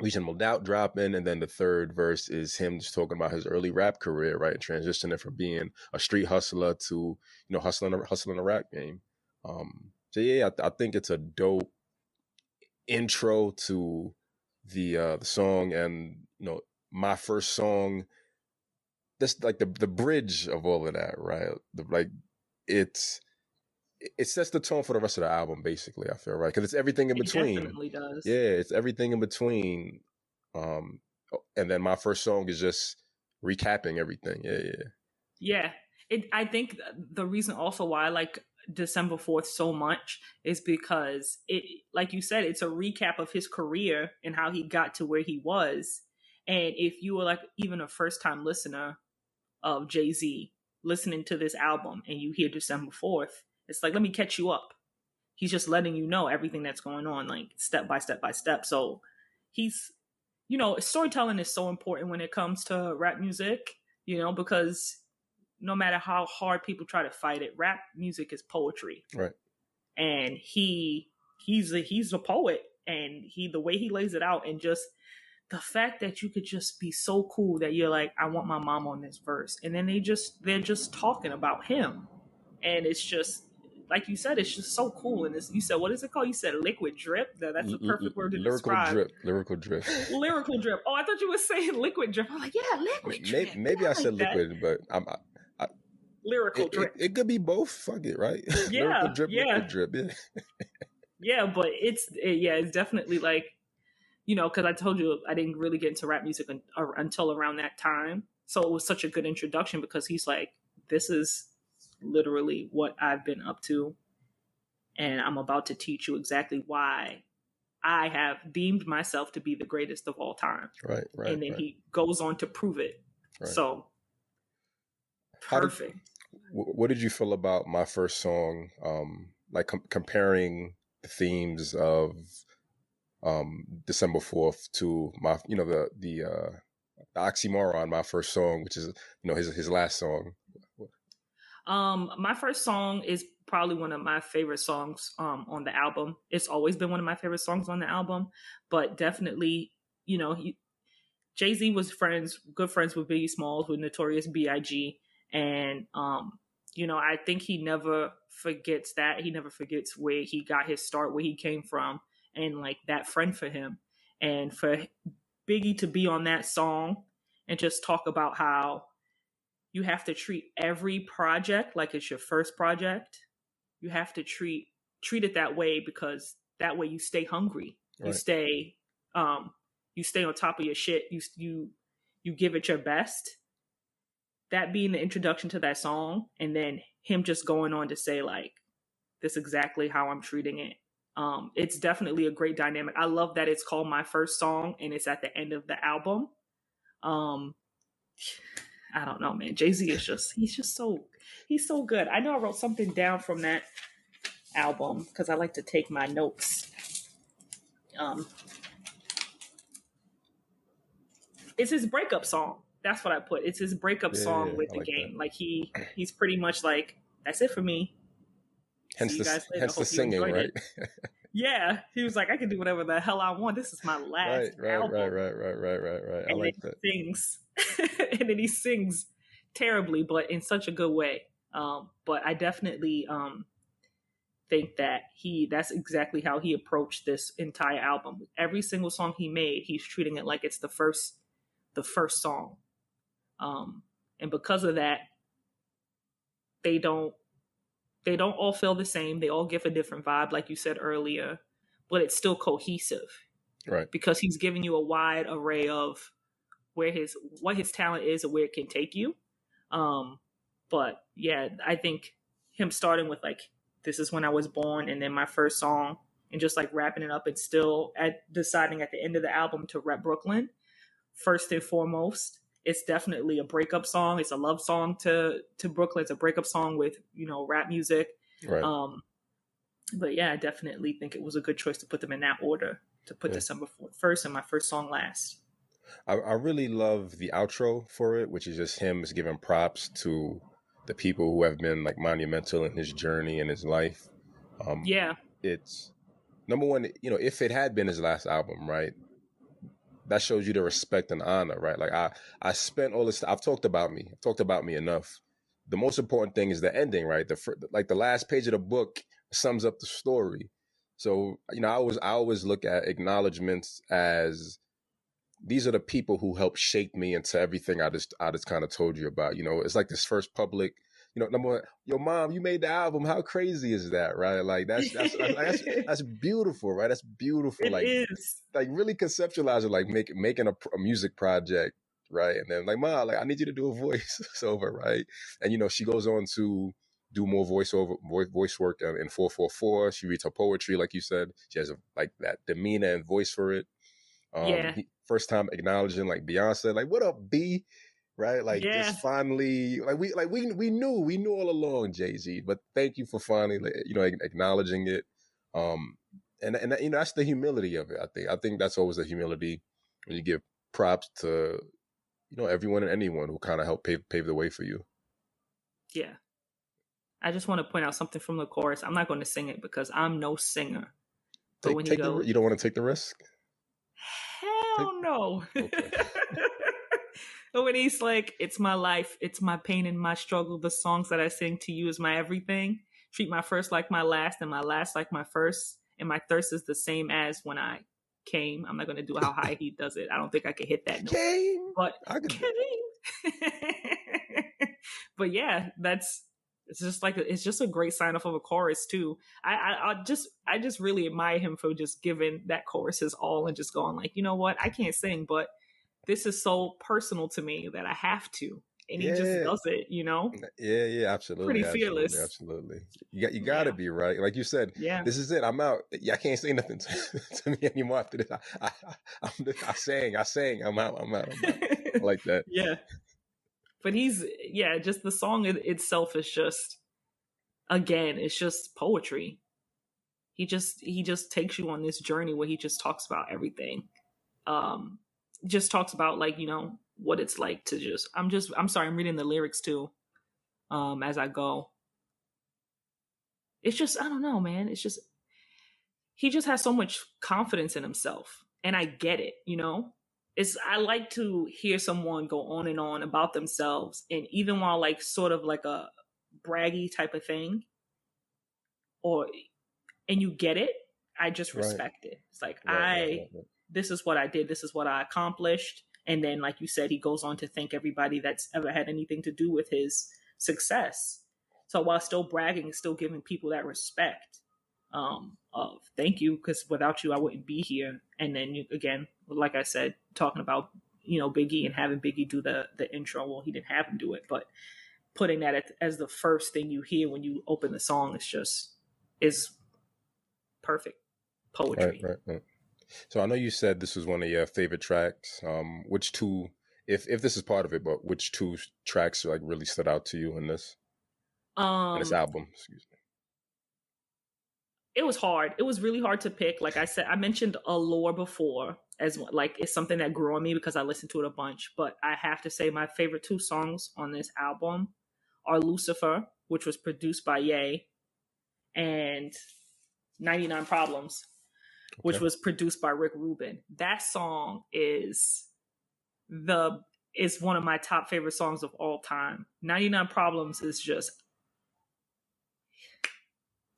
Reasonable Doubt dropping. And then the third verse is him just talking about his early rap career, right? Transitioning from being a street hustler to, hustling a rap game. So yeah, I think it's a dope intro to the song, and my first song. That's like the bridge of all of that, right? It sets the tone for the rest of the album, basically. I feel, right, because it's everything in between. It definitely does. Yeah, it's everything in between. And then my first song is just recapping everything. Yeah. I think the reason also why I like December 4th so much is because it, like you said, it's a recap of his career and how he got to where he was. And if you were like even a first time listener of Jay-Z listening to this album and you hear December 4th, it's like, let me catch you up. He's just letting you know everything that's going on, like step by step by step. So he's, storytelling is so important when it comes to rap music, because no matter how hard people try to fight it, rap music is poetry. Right. And he's a poet, and the way he lays it out, and just the fact that you could just be so cool that you're like, I want my mom on this verse. And then they're just talking about him. And it's just, like you said, it's just so cool. And you said, what is it called? You said liquid drip. That's the perfect word to describe. Lyrical drip. Lyrical drip. Oh, I thought you were saying liquid drip. I'm like, yeah, liquid drip. Maybe I said liquid, but lyrical drip. It could be both. Fuck it, right? Yeah. Lyrical drip, liquid drip. Yeah. Yeah, but it's definitely like, because I told you I didn't really get into rap music until around that time. So it was such a good introduction, because he's like, this is literally what I've been up to. And I'm about to teach you exactly why I have deemed myself to be the greatest of all time. Right. And then he goes on to prove it. Right. So perfect. What did you feel about my first song? Like comparing the themes of December 4th to my, the oxymoron, my first song, which is, his last song. My first song is probably one of my favorite songs on the album. It's always been one of my favorite songs on the album, but definitely, Jay-Z was good friends with Biggie Smalls, with Notorious B.I.G. And, I think he never forgets that. He never forgets where he got his start, where he came from, and like that friend for him. And for Biggie to be on that song and just talk about how you have to treat every project like it's your first project. You have to treat it that way, because that way you stay hungry. Right. You stay on top of your shit. You give it your best. That being the introduction to that song, and then him just going on to say like, this is exactly how I'm treating it. It's definitely a great dynamic. I love that it's called My First Song and it's at the end of the album. I don't know, man. Jay-Z is he's so good. I know I wrote something down from that album because I like to take my notes. It's his breakup song. That's what I put. It's his breakup song with The Game. That. Like he's pretty much like, that's it for me. Hence the singing, right? Yeah, he was like, I can do whatever the hell I want. This is my last album. Right. I like that. Sings, and then he sings terribly, but in such a good way. But I definitely think that that's exactly how he approached this entire album. Every single song he made, he's treating it like it's the first song. And because of that, they don't all feel the same. They all give a different vibe, like you said earlier, but it's still cohesive. Right. Because he's giving you a wide array of what his talent is and where it can take you. But yeah, I think him starting with like, this is when I was born, and then my first song, and just like wrapping it up, and still deciding at the end of the album to rep Brooklyn. First and foremost, it's definitely a breakup song. It's a love song to Brooklyn. It's a breakup song with, rap music. Right. But yeah, I definitely think it was a good choice to put them in that order, to put December 4th first and my first song last. I really love the outro for it, which is just him giving props to the people who have been like monumental in his journey and his life. It's number one, if it had been his last album, right? That shows you the respect and honor, right? Like I spent all this. I've talked about me enough. The most important thing is the ending, right? The last page of the book sums up the story. So I always look at acknowledgments as these are the people who helped shape me into everything I just kind of told you about. It's like this first public. Number one, your mom, you made the album. How crazy is that, right? Like that's beautiful, right? That's beautiful. It is. Like really conceptualize it, like making a music project, right? And then like, Mom, like I need you to do a voiceover, right? And she goes on to do more voice work in 444. She reads her poetry, like you said. She has like that demeanor and voice for it. First time acknowledging like Beyonce, like what up, B? Right, like just finally, we knew all along, Jay-Z. But thank you for finally, acknowledging it. And that's the humility of it. I think that's always the humility. And you give props to, everyone and anyone who kind of helped pave the way for you. Yeah. I just want to point out something from the chorus. I'm not going to sing it because I'm no singer. But when he goes, you don't want to take the risk? Hell no. Okay. But when he's like, it's my life, it's my pain and my struggle. The songs that I sing to you is my everything. Treat my first like my last and my last like my first. And my thirst is the same as when I came. I'm not going to do how high he does it. I don't think I can hit that note. Came. But came. But yeah, it's just a great sign off of a chorus too. I just really admire him for just giving that chorus his all and just going like, you know what, I can't sing, but this is so personal to me that I have to, and he just does it, Yeah, absolutely, pretty fearless, absolutely. You got to be right, like you said. Yeah, this is it. I'm out. I can't say nothing to me anymore after this. I sang. I'm out. I like that. Yeah. But just the song itself is just, again, it's just poetry. He just takes you on this journey where he just talks about everything. Just talks about like, what it's like to I'm sorry, I'm reading the lyrics too, as I go. It's just, I don't know, man. It's just, he just has so much confidence in himself. And I get it, I like to hear someone go on and on about themselves, and even while like sort of like a braggy type of thing, and you get it, I just respect it. It's like, this is what I did, this is what I accomplished, and then like you said, he goes on to thank everybody that's ever had anything to do with his success. So while still bragging, still giving people that respect of thank you, because without you I wouldn't be here. And then again, like I said, talking about Biggie and having Biggie do the intro. Well, he didn't have him do it, but putting that as the first thing you hear when you open the song is perfect poetry. Right. So I know you said this was one of your favorite tracks. Which two, if this is part of it, but which two tracks like really stood out to you in this album? Excuse me. It was hard. It was really hard to pick. Like I said, I mentioned Allure before as like it's something that grew on me because I listened to it a bunch. But I have to say my favorite two songs on this album are Lucifer, which was produced by Ye, and 99 Problems, which was produced by Rick Rubin. That song is one of my top favorite songs of all time. 99 Problems is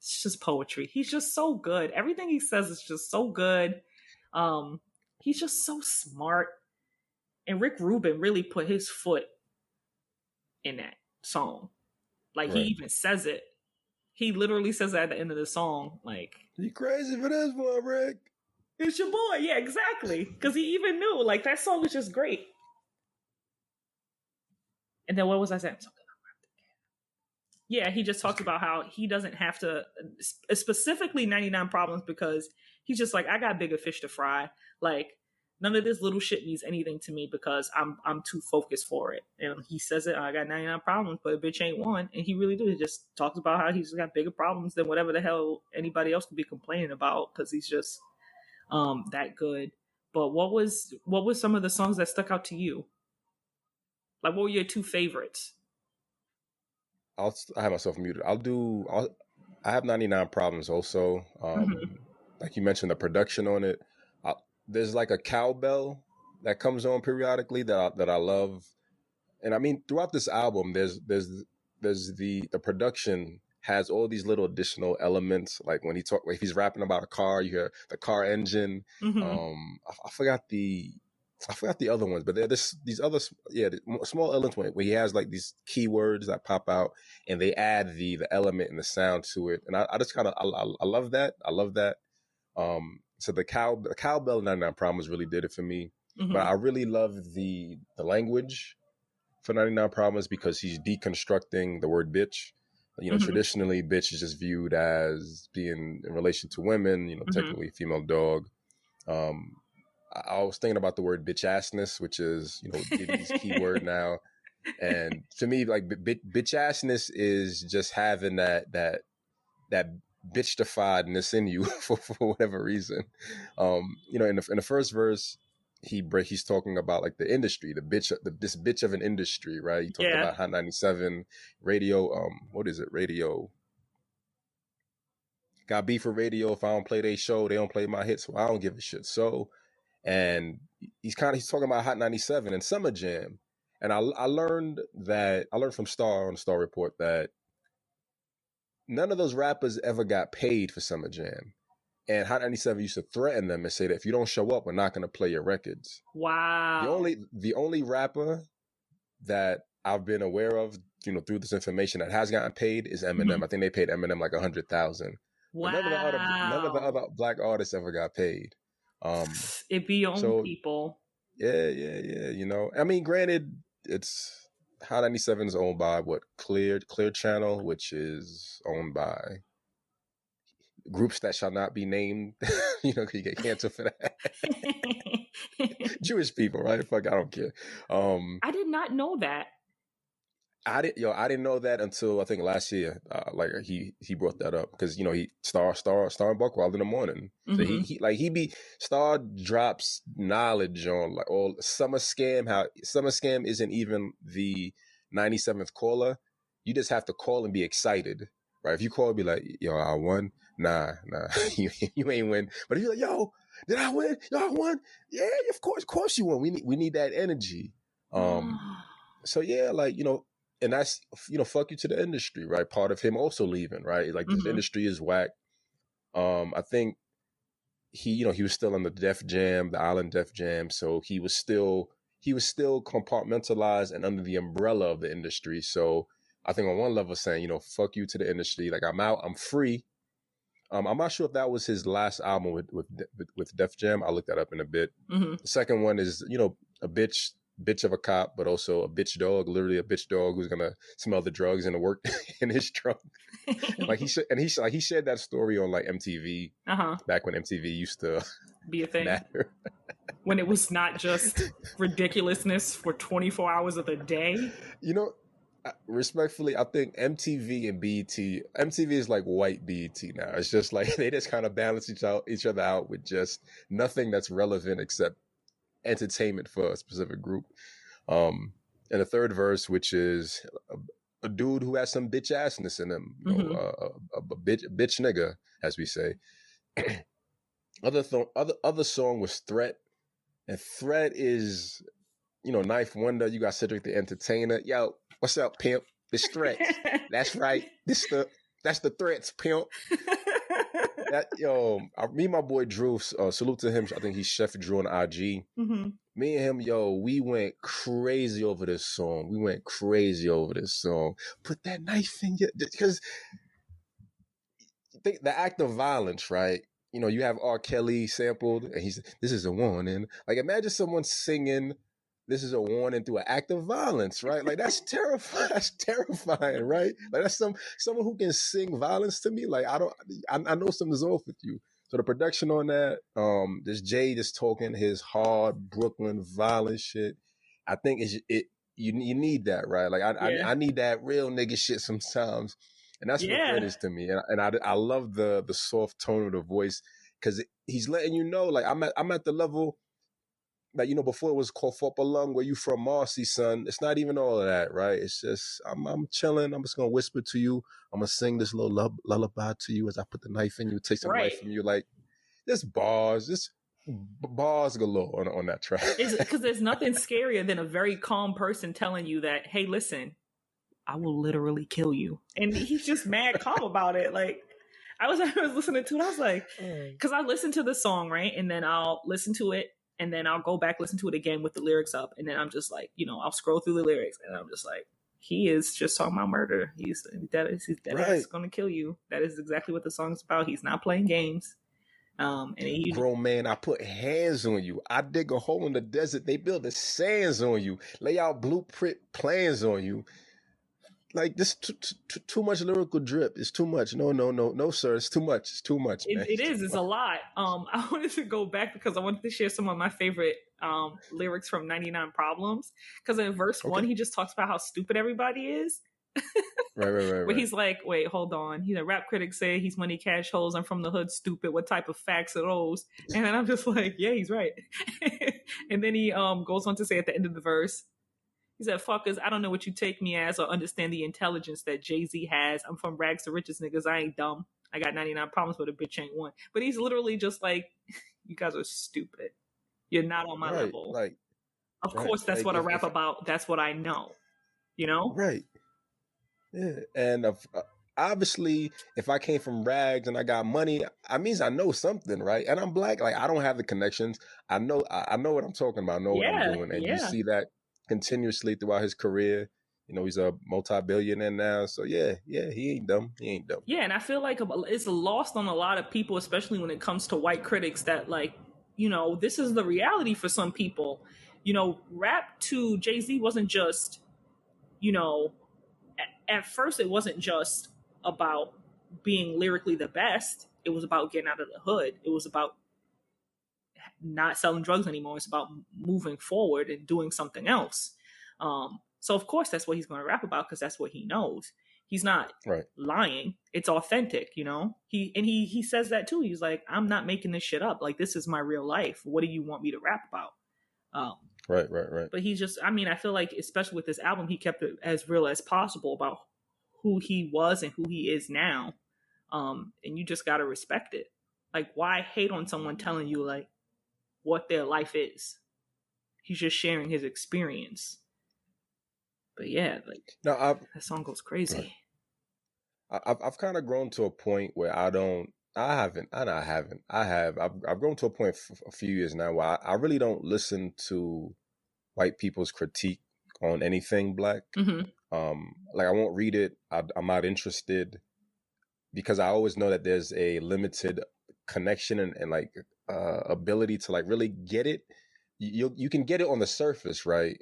it's just poetry. He's just so good. Everything he says is just so good. He's just so smart. And Rick Rubin really put his foot in that song. Like He even says it. He literally says that at the end of the song. Like, you crazy for this one, Rick? It's your boy. Yeah, exactly. Because he even knew, like, that song was just great. And then what was I saying? Yeah, he just talks about how he doesn't have to, specifically 99 Problems, because he's just like, I got bigger fish to fry. Like, none of this little shit means anything to me because I'm too focused for it. And he says it, I got 99 problems, but a bitch ain't one. And he really do. He just talks about how he's got bigger problems than whatever the hell anybody else could be complaining about, because he's just that good. But what was some of the songs that stuck out to you? Like, what were your two favorites? I have myself muted. I have 99 Problems also. Like you mentioned, the production on it. There's like a cowbell that comes on periodically that I love. And I mean, throughout this album, there's the production has all these little additional elements. Like when if he's rapping about a car, you hear the car engine. I forgot the other ones, but there's these other small elements where he has like these keywords that pop out, and they add the element and the sound to it. And I just kind of I love that. I love that. So the cowbell 99 Problems really did it for me. But I really love the language for 99 Problems because he's deconstructing the word bitch. Traditionally, bitch is just viewed as being in relation to women, technically female dog. I was thinking about the word bitch assness, which is, Diddy's keyword now. And to me, like bitch assness is just having that bitch-defiedness in you for whatever reason. In the first verse, he's talking about like the industry, this bitch of an industry, right? He talked Yeah. about Hot 97 radio. What is it? Radio. Got beef for radio. If I don't play their show, they don't play my hits. So I don't give a shit. So, and he's talking about Hot 97 and Summer Jam. And I learned from Star on Star Report that none of those rappers ever got paid for Summer Jam. And Hot 97 used to threaten them and say that if you don't show up, we're not going to play your records. Wow. The only rapper that I've been aware of, through this information that has gotten paid is Eminem. Mm-hmm. I think they paid Eminem like $100,000. Wow. None of the other black artists ever got paid. It be your own people. Yeah. I mean, granted, it's Hot 97 is owned by Clear Channel, which is owned by groups that shall not be named. You get canceled for that. Jewish people, right? Fuck, I don't care. I did not know that. I didn't know that until I think last year. Like he brought that up because he Star and Buckwild in the morning. Mm-hmm. So he Star drops knowledge on like all Summer Scam. How Summer Scam isn't even the 97th caller. You just have to call and be excited, right? If you call and be like, yo, I won. Nah, you ain't win. But if you're like, yo, did I win? Yo, I won. Yeah, of course you won. We need that energy. So yeah, like and that's fuck you to the industry, right? Part of him also leaving, right? Like the industry is whack. I think he was still on the Def Jam, the Island Def Jam, so he was still compartmentalized and under the umbrella of the industry. So I think on one level saying, fuck you to the industry, like I'm out, I'm free. I'm not sure if that was his last album with Def Jam. I'll look that up in a bit. Mm-hmm. The second one is, a bitch of a cop, but also a bitch dog, literally a bitch dog who's gonna smell the drugs in the work in his trunk. And he shared that story on like MTV back when MTV used to be a thing. Matter. When it was not just ridiculousness for 24 hours of the day. Respectfully, I think MTV and MTV is like white BET now. It's just like they just kind of balance each other out with just nothing that's relevant except entertainment for a specific group. And the third verse, which is a dude who has some bitch assness in him, a bitch nigga, as we say. Other song was Threat, and Threat is Knife Wonder. You got Cedric the Entertainer. Yo, what's up, pimp? This Threat. That's right. That's the Threats, pimp. Me and my boy Drew, salute to him. I think he's Chef Drew on IG. Mm-hmm. Me and him, we went crazy over this song. Put that knife in your, because think the act of violence, right? You have R. Kelly sampled, and this is a warning. Like, imagine someone singing, this is a warning through an act of violence, right? Like, that's terrifying. That's terrifying, right? Like, that's someone who can sing violence to me. Like, I know something's off with you. So the production on that, this Jay just talking his hard Brooklyn violent shit. I think you need that, right? Like, I need that real nigga shit sometimes. And that's what it is to me. And I love the soft tone of the voice, because he's letting you know, like, I'm at the level that, before it was called Fopalung, where you from Marcy, son. It's not even all of that, right? It's just, I'm chilling. I'm just going to whisper to you. I'm going to sing this little lullaby to you as I put the knife in you, take some knife from you. Like, just bars galore on that track. Because there's nothing scarier than a very calm person telling you that, hey, listen, I will literally kill you. And he's just mad calm about it. Like, I was listening to it. I was like, because I listened to the song, right? And then I'll listen to it, and then I'll go back, listen to it again with the lyrics up. And then I'm just like, I'll scroll through the lyrics, and I'm just like, he is just talking about murder. He's right. Going to kill you. That is exactly what the song's about. He's not playing games. And grown man, I put hands on you. I dig a hole in the desert. They build the sands on you. Lay out blueprint plans on you. Like, this too much lyrical drip. It's too much. No, sir. It's too much. It's too much, man. It is. It's a lot. I wanted to go back because I wanted to share some of my favorite lyrics from 99 Problems. Because in verse 1, he just talks about how stupid everybody is. Where Right. he's like, wait, hold on. Rap critics say he's money cash holes. I'm from the hood, stupid. What type of facts are those? And then I'm just like, yeah, he's right. And then he goes on to say at the end of the verse, he said, fuckers, I don't know what you take me as or understand the intelligence that Jay-Z has. I'm from rags to riches, niggas. I ain't dumb. I got 99 problems, but a bitch ain't one. But he's literally just like, you guys are stupid. You're not on my level. Like, of course, that's what I rap about. That's what I know. You know? Right. Yeah. And obviously, if I came from rags and I got money, I means I know something, right? And I'm black. Like, I don't have the connections. I know what I'm talking about. I know what I'm doing. And you see that continuously throughout his career. You know, he's a multi-billionaire now. So yeah, he ain't dumb. Yeah, and I feel like it's lost on a lot of people, especially when it comes to white critics, that like, you know, this is the reality for some people. You know, rap to Jay-Z wasn't just, you know, at first it wasn't just about being lyrically the best. It was about getting out of the hood. It was about not selling drugs anymore. It's about moving forward and doing something else. So of course that's what he's going to rap about, because that's what he knows. He's not lying. It's authentic, you know. He says that too. He's like, I'm not making this shit up. Like, this is my real life. What do you want me to rap about? Right. But he just, I mean, I feel like especially with this album, he kept it as real as possible about who he was and who he is now. And you just got to respect it. Like, why hate on someone telling you like what their life is? He's just sharing his experience. But yeah, like, that song goes crazy. I've kind of grown to a point where I've grown to a point a few years now where I really don't listen to white people's critique on anything black. Mm-hmm. Like, I won't read it. I'm not interested, because I always know that there's a limited connection and like ability to like really get it. You can get it on the surface, right?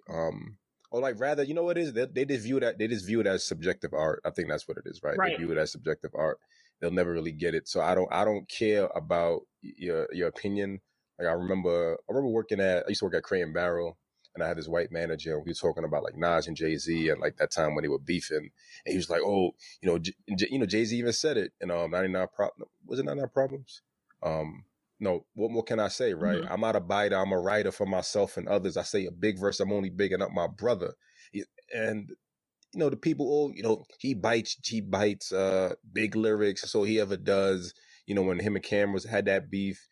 Or like, rather, you know what it is? They just view it as subjective art. I think that's what it is, right? They view it as subjective art. They'll never really get it. So I don't care about your opinion. Like, I remember working I used to work at Crate & Barrel, and I had this white manager, and we were talking about like Nas and Jay-Z and like that time when they were beefing. And he was like, oh, you know, Jay-Z even said it in 99 was it 99 Problems? No, what more can I say, right? Mm-hmm. I'm not a biter. I'm a writer for myself and others. I say a big verse, I'm only bigging up my brother. And, you know, the people, oh, you know, he bites big lyrics. So he ever does, you know, when him and Cam had that beef,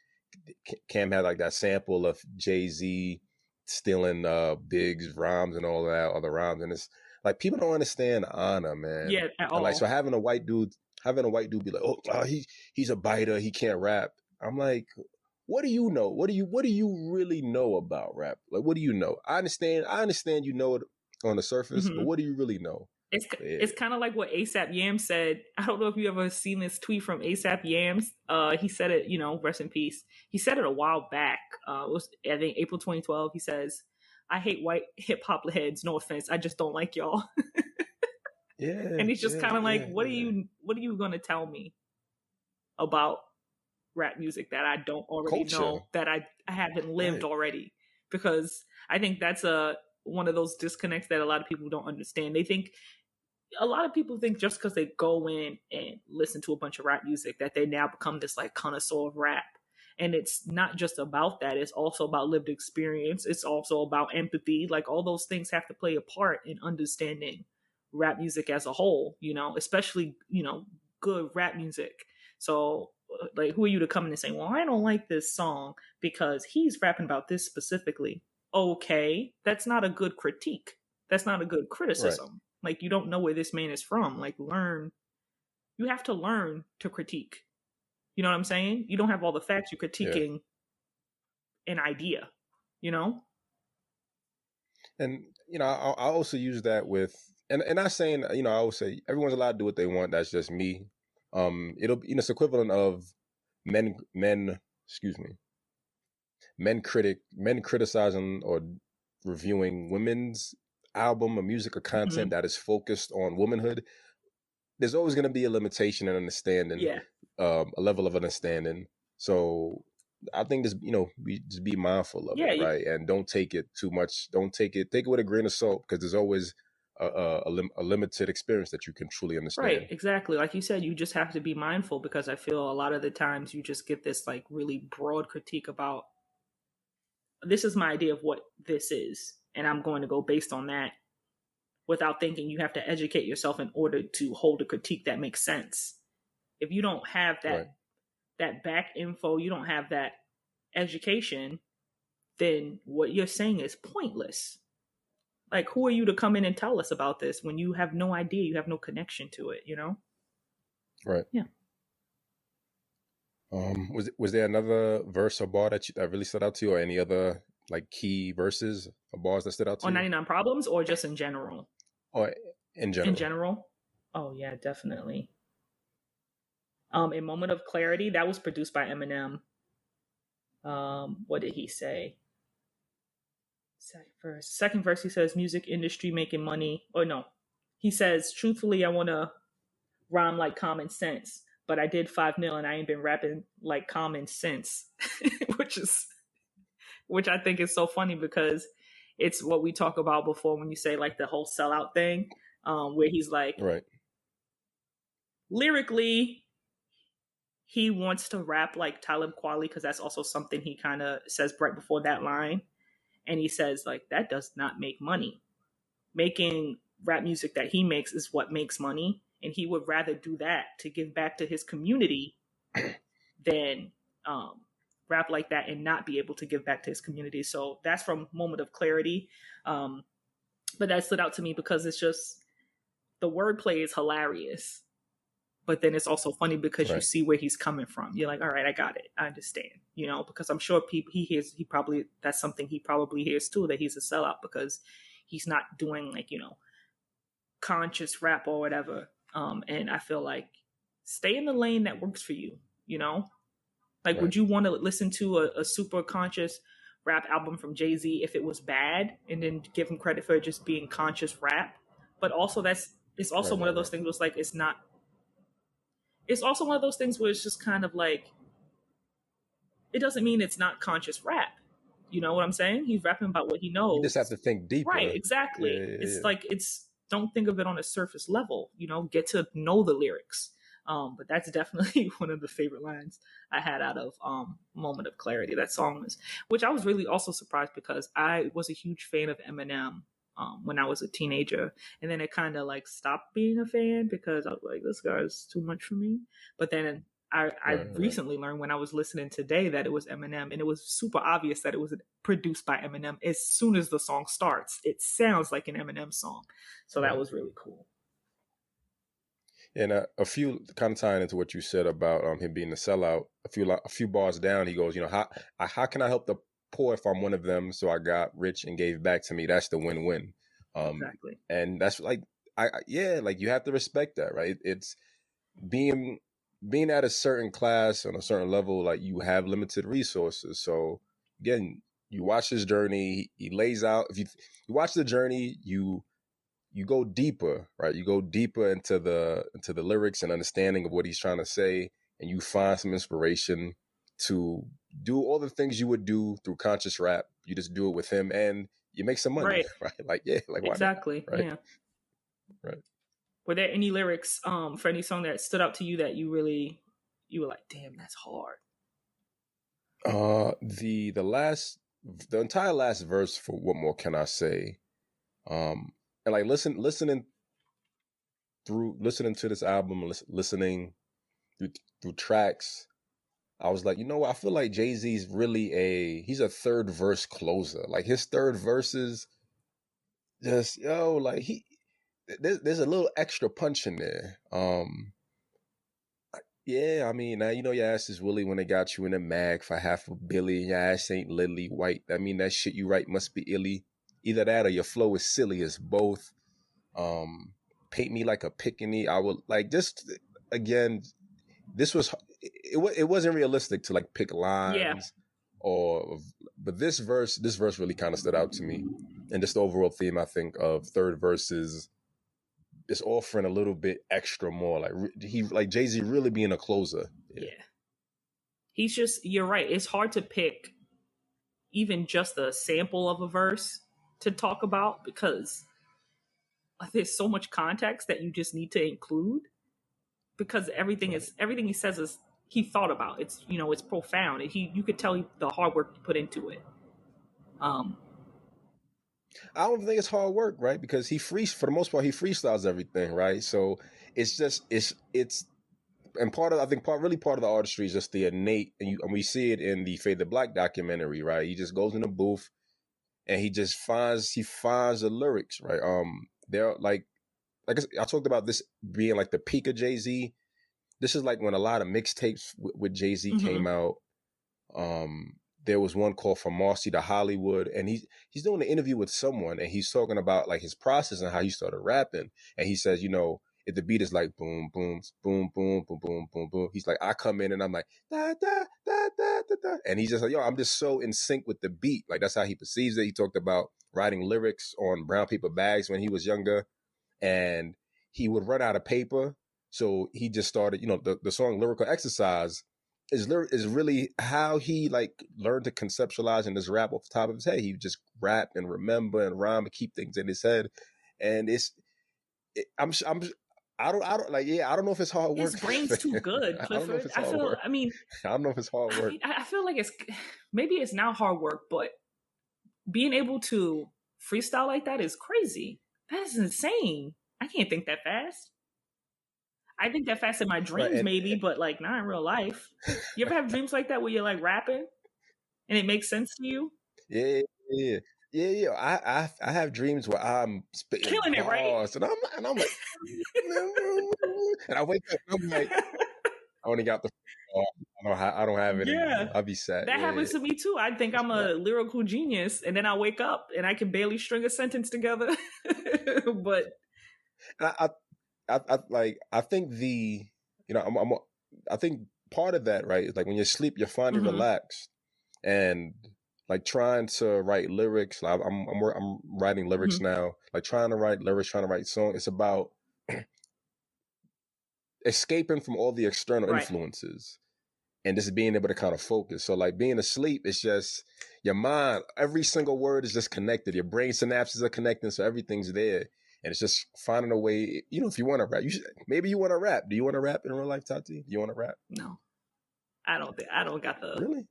Cam had like that sample of Jay-Z stealing Big's rhymes and all that, other rhymes. And it's like, people don't understand honor, man. Yeah, at all. And like, so having a white dude be like, oh, he's a biter, he can't rap. I'm like, what do you know? What do you really know about rap? Like, what do you know? I understand you know it on the surface, Mm-hmm. but what do you really know? It's kind of like what ASAP Yams said. I don't know if you ever seen this tweet from ASAP Yams. He said it, you know, rest in peace. He said it a while back. It was, I think, April 2012. He says, I hate white hip hop heads. No offense. I just don't like y'all. Yeah. And he's just kind of like, what are you going to tell me about rap music that I don't already know, that I haven't lived already? Because I think that's one of those disconnects that a lot of people don't understand. A lot of people think just because they go in and listen to a bunch of rap music that they now become this like connoisseur of rap. And it's not just about that. It's also about lived experience. It's also about empathy. Like, all those things have to play a part in understanding rap music as a whole, you know, especially, you know, good rap music. So like, who are you to come in and say, well, I don't like this song because he's rapping about this specifically? Okay, that's not a good critique. That's not a good criticism. Like, you don't know where this man is from. Like, you have to learn to critique. You know what I'm saying? You don't have all the facts. You're critiquing an idea, you know? And, you know, I also use that with, and not saying, you know, I always say everyone's allowed to do what they want. That's just me. It'll be, you know, it's equivalent of men criticizing or reviewing women's album or music or content that is focused on womanhood. There's always going to be a limitation and understanding, a level of understanding. So I think this, you know, we just be mindful of it, right? And don't take it too much. Take it with a grain of salt, because there's always a limited experience that you can truly understand. Right, exactly. Like you said, you just have to be mindful, because I feel a lot of the times you just get this like really broad critique about, this is my idea of what this is, and I'm going to go based on that, without thinking you have to educate yourself in order to hold a critique that makes sense. If you don't have that back info, you don't have that education, then what you're saying is pointless. Like, who are you to come in and tell us about this when you have no idea, you have no connection to it, you know? Right. Yeah. Was there another verse or bar that really stood out to you, or any other like key verses or bars that stood out to On you? 99 Problems, or just in general? Or in general? In general? Oh, yeah, definitely. A Moment of Clarity, that was produced by Eminem. What did he say? Second verse, he says, music industry making money. Or no, he says, truthfully, I want to rhyme like common sense, but I did 5 mil and I ain't been rapping like common sense, which I think is so funny, because it's what we talk about before when you say like the whole sellout thing, where he's like, right, lyrically, he wants to rap like Talib Kweli, because that's also something he kind of says right before that line. And he says, like, that does not make money. Making rap music that he makes is what makes money. And he would rather do that to give back to his community than rap like that and not be able to give back to his community. So that's from Moment of Clarity. But that stood out to me because it's just, the wordplay is hilarious. But then it's also funny because you see where he's coming from. You're like, all right, I got it. I understand, you know, because I'm sure that's something he probably hears too, that he's a sellout because he's not doing like, you know, conscious rap or whatever. And I feel like stay in the lane that works for you, you know, like, would you want to listen to a super conscious rap album from Jay-Z if it was bad and then give him credit for just being conscious rap? But also it's also one of those things where it's like, it's also one of those things where it's just kind of like, it doesn't mean it's not conscious rap. You know what I'm saying? He's rapping about what he knows. You just have to think deeper. Right, exactly. It's like, don't think of it on a surface level, you know, get to know the lyrics. But that's definitely one of the favorite lines I had out of Moment of Clarity. That song which I was really also surprised, because I was a huge fan of Eminem when I was a teenager, and then it kind of like stopped being a fan because I was like, this guy's too much for me. But then I recently learned when I was listening today that it was Eminem, and it was super obvious that it was produced by Eminem. As soon as the song starts, it sounds like an Eminem song. So that was really cool. And a few, kind of tying into what you said about him being a sellout, a few bars down, he goes, you know, how can I help the poor if I'm one of them? So I got rich and gave back to me. That's the win-win. Exactly. And that's like, like you have to respect that, right? It's being at a certain class on a certain level, like you have limited resources. So again, you watch his journey. He lays out. If you watch the journey, you go deeper, right? You go deeper into the lyrics and understanding of what he's trying to say, and you find some inspiration to do all the things you would do through conscious rap. You just do it with him, and you make some money, right? Like, yeah, like why exactly, not? Right? Yeah. Right. Were there any lyrics for any song that stood out to you that you were like, damn, that's hard? The entire last verse for What More Can I Say? And like listening to this album, listening through tracks, I was like, you know what? I feel like Jay-Z's really he's a third verse closer. Like his third verses, just like there's a little extra punch in there. Yeah, I mean, now you know your ass is Willie when they got you in a mag for $500 million. Your ass ain't lily white. I mean, that shit you write must be illy. Either that or your flow is silly. It's both. Paint me like a pickaninny. I would like just again. This was it wasn't realistic to like pick lines but this verse really kind of stood out to me, and just the overall theme I think of third verses is offering a little bit extra more, like Jay-Z really being a closer. Yeah. He's just, you're right. It's hard to pick even just a sample of a verse to talk about, because there's so much context that you just need to include, because everything he says is he thought about. It's, you know, it's profound. You could tell the hard work he put into it. I don't think it's hard work, right? Because for the most part, he freestyles everything, right? So it's just it's and part of, I think part of the artistry is just the innate, and we see it in the Fade the Black documentary, right? He just goes in the booth and he finds the lyrics, right? They're like I talked about this being like the peak of Jay-Z. This is like when a lot of mixtapes with Jay-Z came out. There was one called From Marcy to Hollywood, and he's doing an interview with someone, and he's talking about like his process and how he started rapping. And he says, you know, if the beat is like boom, boom, boom, boom, boom, boom, boom, boom, he's like, I come in and I'm like da da da da da da, and he's just like, yo, I'm just so in sync with the beat. Like that's how he perceives it. He talked about writing lyrics on brown paper bags when he was younger, and he would run out of paper, so he just started. You know, the song "Lyrical Exercise" is really how he like learned to conceptualize and just rap off the top of his head. He would just rap and remember and rhyme and keep things in his head. And I don't like, yeah, I don't know if it's hard work. His brain's too good, Clifford. I don't know if it's hard work. I mean, I don't know if it's hard work. I feel like maybe it's not hard work, but being able to freestyle like that is crazy. That's insane. I can't think that fast. I think that fast in my dreams, right, maybe, but like not in real life. You ever have dreams like that where you're like rapping and it makes sense to you? Yeah. I have dreams where I'm spitting killing bars, it, right? And I'm like, and I wake up and I'm like, I only got the. I don't have it anymore. I'll be sad. That happens to me too. I think I'm a lyrical genius, and then I wake up and I can barely string a sentence together. But I think I think part of that, right, is like when you sleep, you're finally relaxed, and like trying to write lyrics. Like I'm writing lyrics now. Like trying to write lyrics, trying to write songs. It's about escaping from all the external influences and just being able to kind of focus. So like being asleep, it's just your mind. Every single word is just connected. Your brain synapses are connecting, so everything's there. And it's just finding a way, you know, if you want to rap, maybe you want to rap. Do you want to rap in real life, Tati? Do you want to rap? No, I don't got the. Really?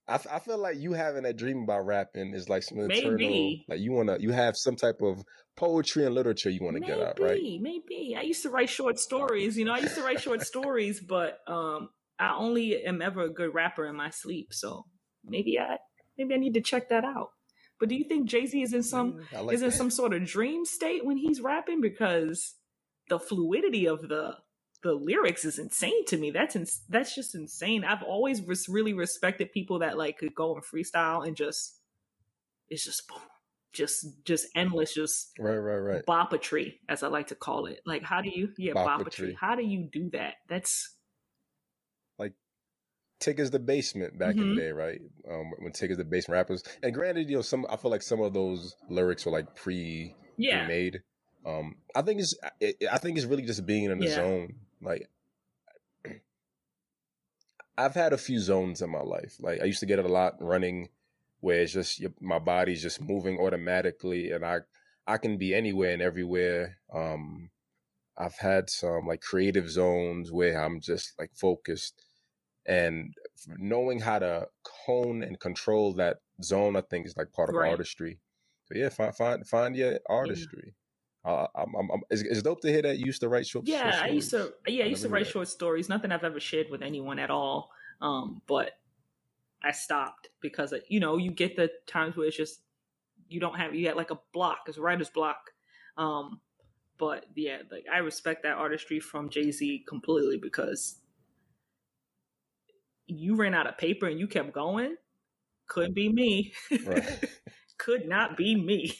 I feel like you having that dream about rapping is like some eternal, like you have some type of poetry and literature you want to get out, right? Maybe. I used to write short stories, but I only am ever a good rapper in my sleep. So maybe I need to check that out. But do you think Jay-Z is in some sort of dream state when he's rapping? Because the fluidity of the lyrics is insane to me. That's just insane. I've always really respected people that like could go and freestyle and it's just boom, just endless, just right bopatry, as I like to call it. Like how do you bopatry? How do you do that? That's like Tick is the Basement back in the day, right? When Tick is the Basement rappers, and granted, you know, I feel like some of those lyrics were like pre-made. I think it's really just being in the zone. Like I've had a few zones in my life. Like I used to get it a lot running, where it's just my body's just moving automatically, and I can be anywhere and everywhere. I've had some like creative zones where I'm just like focused, and knowing how to hone and control that zone, I think, is like part of artistry. So yeah, find your artistry. It's dope to hear that you used to write short stories. I used to write short stories. Nothing I've ever shared with anyone at all. But I stopped because, you know, you get the times where it's just, you had like a block, it's a writer's block. But yeah, like I respect that artistry from Jay-Z completely, because you ran out of paper and you kept going. Couldn't be me. Right. Could not be me.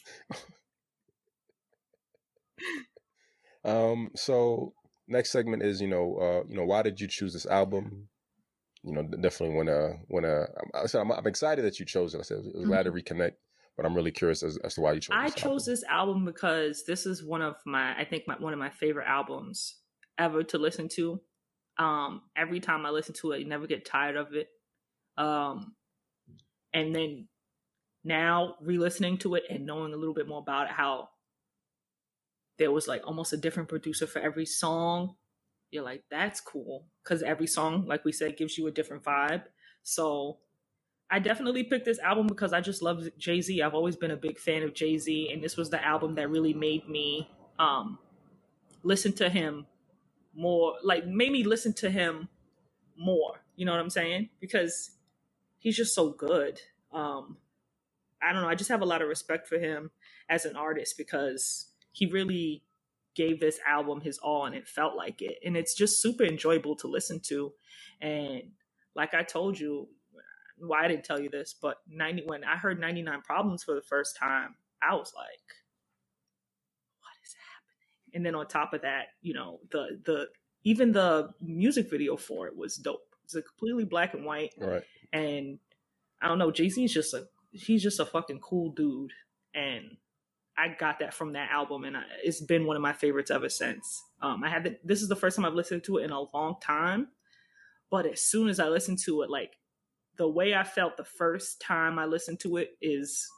So next segment is, why did you choose this album? You know, definitely I'm excited that you chose it. I was glad to reconnect, but I'm really curious as to why you chose this album. This album because this is one of my favorite albums ever to listen to. Every time I listen to it, I never get tired of it. And then now re-listening to it and knowing a little bit more about it, how there was like almost a different producer for every song. You're like, that's cool. Because every song, like we said, gives you a different vibe. So I definitely picked this album because I just love Jay-Z. I've always been a big fan of Jay-Z. And this was the album that really made me listen to him more, like made me listen to him more. You know what I'm saying? Because he's just so good. I don't know. I just have a lot of respect for him as an artist because he really gave this album his all and it felt like it. And it's just super enjoyable to listen to. And like I told you, well, I didn't tell you this, but when I heard 99 Problems for the first time, I was like, what is happening? And then on top of that, you know, the even the music video for it was dope. It's a completely black and white. Right. And I don't know, Jay-Z is he's just a fucking cool dude. And I got that from that album, and it's been one of my favorites ever since. This is the first time I've listened to it in a long time, but as soon as I listened to it, like the way I felt the first time I listened to it it's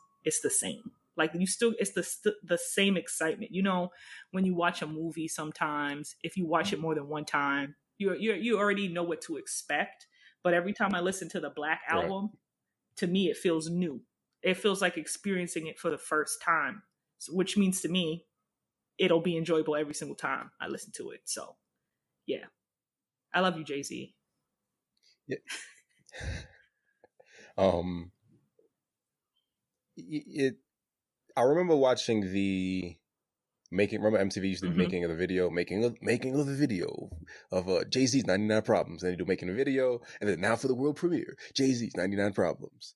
the same. Like it's the same excitement. You know, when you watch a movie, sometimes if you watch it more than one time, you already know what to expect. But every time I listen to the Black album, right, to me it feels new. It feels like experiencing it for the first time. So, which means to me, it'll be enjoyable every single time I listen to it. So, yeah, I love you, Jay-Z. Yeah. I remember watching remember MTV used to be making of the video of Jay-Z's 99 Problems, and they do making a video, and then now for the world premiere, Jay-Z's 99 Problems.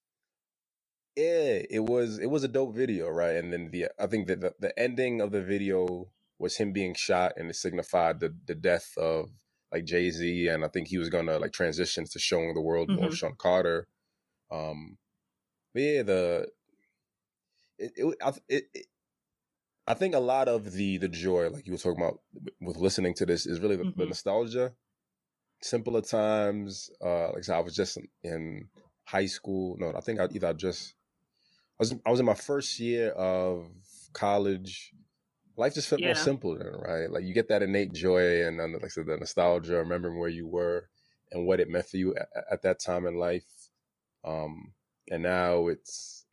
Yeah, it was a dope video, right? And then I think that the ending of the video was him being shot, and it signified the death of like Jay-Z, and I think he was gonna like transition to showing the world more of Sean Carter. But yeah, I think a lot of the joy, like you were talking about with listening to this, is really the nostalgia. Simpler times. Like I said, I was just in high school. No, I think I was in my first year of college. Life just felt more simple then, right? Like you get that innate joy and like I said, the nostalgia, remembering where you were and what it meant for you at that time in life. And now it's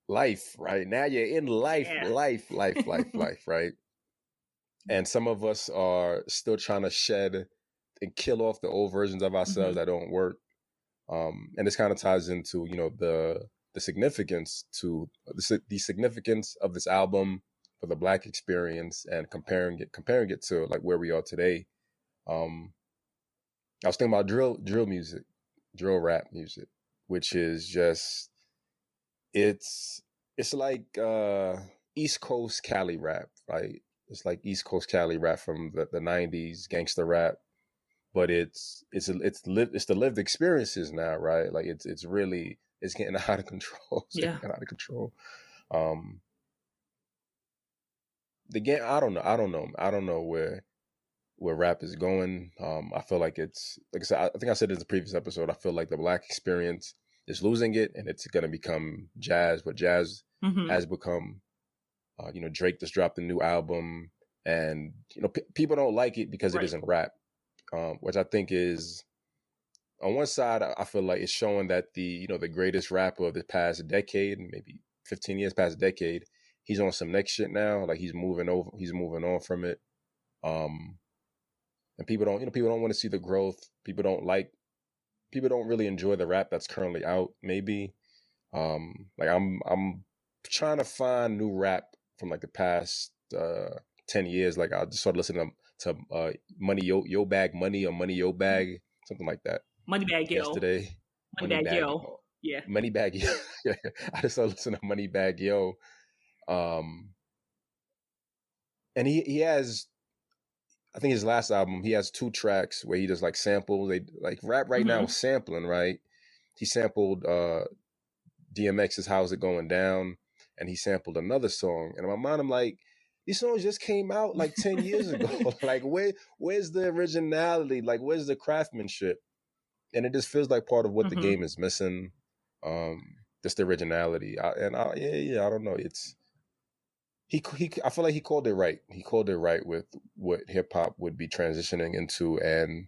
life, right? Now you're in life, life, right? And some of us are still trying to shed and kill off the old versions of ourselves that don't work. And this kind of ties into, you know, the significance the significance of this album for the Black experience and comparing it to like where we are today. I was thinking about drill rap music, which is just it's like East Coast Cali rap, right? It's like East Coast Cali rap from the 90s, gangster rap. But it's the lived experiences now, right? Like it's getting out of control. Getting out of control. The game, I don't know where rap is going. I feel like it's, like I said, I think I said in the previous episode, I feel like the Black experience is losing it, and it's going to become jazz. But jazz has become, you know, Drake just dropped a new album, and you know people don't like it because it isn't rap. Which I think is, on one side, I feel like it's showing that the greatest rapper of the past decade, maybe 15 years past a decade, he's on some next shit now. Like he's moving on from it. And people don't want to see the growth. People don't really enjoy the rap that's currently out. Maybe, like I'm trying to find new rap from like the past 10 years. Like I just started listening to Money Yo Bag Money or Money Yo Bag, something like that. Moneybag Yo. Yesterday. Moneybag Yo. Yeah. Moneybag Yo. I just started listening to Moneybag Yo. And he has, I think his last album, he has 2 tracks where he does like samples. They like rap right now is sampling, right? He sampled DMX's How's It Going Down, and he sampled another song. And in my mind, I'm like, these songs just came out like 10 years ago. Like, where's the originality? Like, where's the craftsmanship? And it just feels like part of what the game is missing. Just the originality. I don't know. I feel like he called it right. He called it right with what hip hop would be transitioning into, and